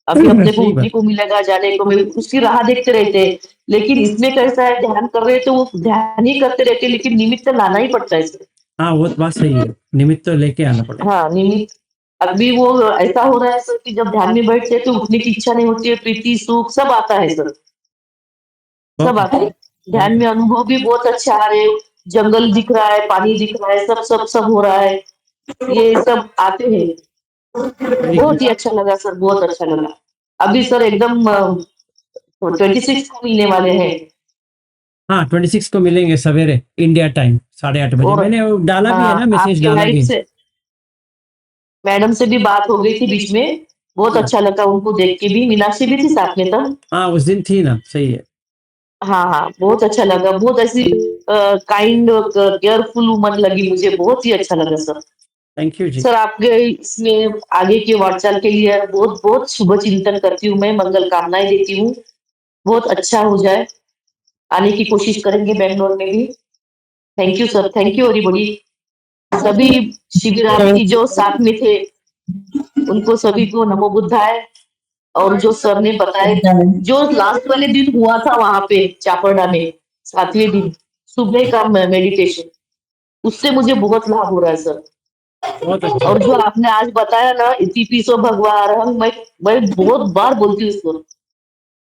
अभी अपने को सही उठने बात। को मिलेगा जाने को मिलेगा, उसकी राह देखते रहते हैं। लेकिन इसमें कैसा है ध्यान कर रहे हैं तो वो ध्यान ही करते रहते हैं, लेकिन निमित्त लाना ही पड़ता है इसमें। हाँ वो तो बात सही है, निमित्त तो लेके आना पड़ेगा। हाँ निमित्त। अभी वो ऐसा हो रहा है सर कि जब ध्यान में बैठते हैं तो उठने की इच्छा नहीं होती है, प्रीति सुख सब आता है सर, सब आता है। ध्यान में अनुभव भी बहुत अच्छा आ रहे हैं, जंगल दिख रहा है, पानी दिख रहा है, सब सब सब हो रहा है, ये सब आते हैं। बहुत ही अच्छा लगा सर, बहुत अच्छा लगा। अभी सर एकदम 26 को मिलने वाले हैं। हाँ 26 को मिलेंगे सवेरे इंडिया टाइम 8:30 बजे। और मैंने वो डाला भी है ना, मैसेज आपकी डाला वाइफ भी है। से मैडम से भी बात हो गई थी बीच में, बहुत अच्छा लगा उनको देख के भी। मीनाक्षी भी थी साथ में तब। हाँ उस दिन थी ना, सही है। हाँ हाँ बहुत अच्छा लगा, बहुत ऐसी काइंड केयरफुल वुमन लगी मुझे, बहुत ही अच्छा लगा सर। थैंक यू जी। सर आपके इसमें आगे की वार्ताल के लिए बहुत बहुत शुभ चिंतन करती हूँ मैं, मंगल कामनाएं देती हूँ, बहुत अच्छा हो जाए। आने की कोशिश करेंगे बेंगलोर में भी। Thank you sir, thank you everybody. सभी शिविरार्थी जो साथ में थे उनको सभी को नमो बुद्धाय। और जो सर ने बताया जो लास्ट वाले दिन हुआ था वहां पे चापड़ा में 7वें दिन सुबह का मेडिटेशन, उससे मुझे बहुत लाभ हो रहा है सर। बहुत अच्छा। और जो आपने आज बताया ना इति पिसो भगवान, मैं बहुत बार बोलती हूँ इसको,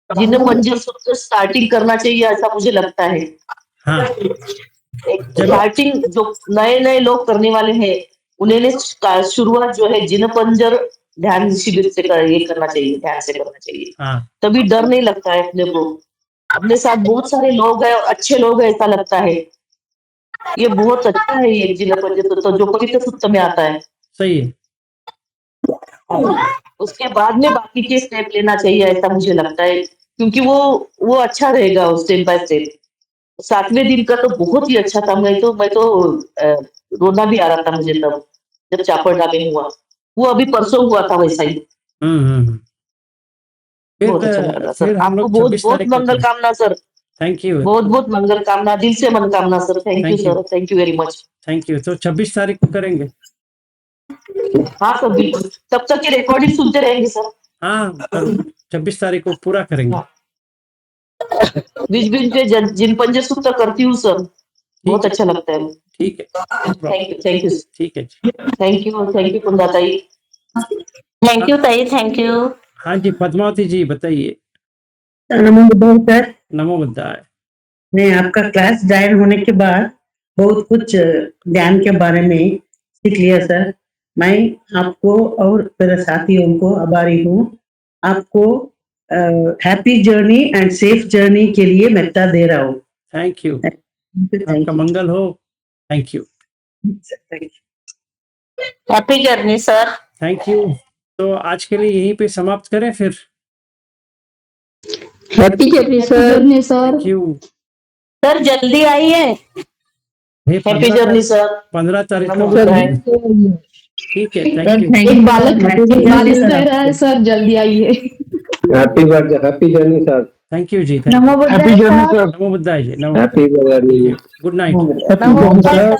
जिन्हें मंजिल सूत्र स्टार्टिंग करना चाहिए ऐसा मुझे लगता है। हाँ स्टार्टिंग जो नए नए लोग करने वाले हैं उन्हें शुरुआत जो है जिन पंजर ध्यान शिविर से ये करना चाहिए, ध्यान से करना चाहिए, हाँ तभी डर नहीं लगता है अपने को। अपने साथ बहुत सारे लोग हैं और अच्छे लोग हैं ऐसा लगता है। ये बहुत अच्छा है ये जिन पंजर तो जो पवित्र सूत्र में आता है। सही है। उसके बाद में बाकी के स्टेप लेना चाहिए ऐसा मुझे लगता है, क्योंकि वो अच्छा रहेगा स्टेप बाय स्टेप। 7वें दिन का तो बहुत ही अच्छा था। मैं तो रोना भी आ रहा था मुझे तब जब चापड़ा में हुआ। वो अभी परसों हुआ था वैसा ही। बहुत अच्छा लगा सर। आपको बहुत बहुत मंगल कामना सर। Thank you. बहुत बहुत मंगल कामना, दिल से मनोकामना sir. Thank you sir, thank you very much. Thank you. तो 26 तारीख को करेंगे। हाँ सर बिल्कुल, तब तक की रिकॉर्डिंग सुनते रहेंगे सर। हाँ 26 तारीख को पूरा करेंगे। बीच बीच में जिन पंजे सूत्र करती हूँ सर, बहुत अच्छा लगता है। ठीक है, थैंक यू ठीक है। Thank you Kundatai. Thank you ताई, थैंक यू। हाँ जी पद्मावती जी बताइए। नमो बुद्धाय सर। नमो बुद्धाय। मैं आपका क्लास ज्वाइन होने के बाद बहुत कुछ ध्यान के बारे में सीख लिया सर। मैं आपको और मेरे साथियों को आभारी हूँ। आपको happy journey and safe journey के लिए मेत्ता दे रहा हूँ। Thank you. आपका मंगल हो। Thank you. Happy journey sir. Thank you. तो आज के लिए यहीं पे समाप्त करें फिर। Happy journey sir. Thank you sir, जल्दी आइए। Happy journey sir. 15 तारीख नमो को। बुद्धाय। ठीक है, थैंक यू। एक बालक कह रहा है सर जल्दी आइए। Happy journey sir. Thank you जी। नमो बुद्धाय नमो बुद्धाय जी। नमो। Happy journey. Good night. नमो बुद्धाय।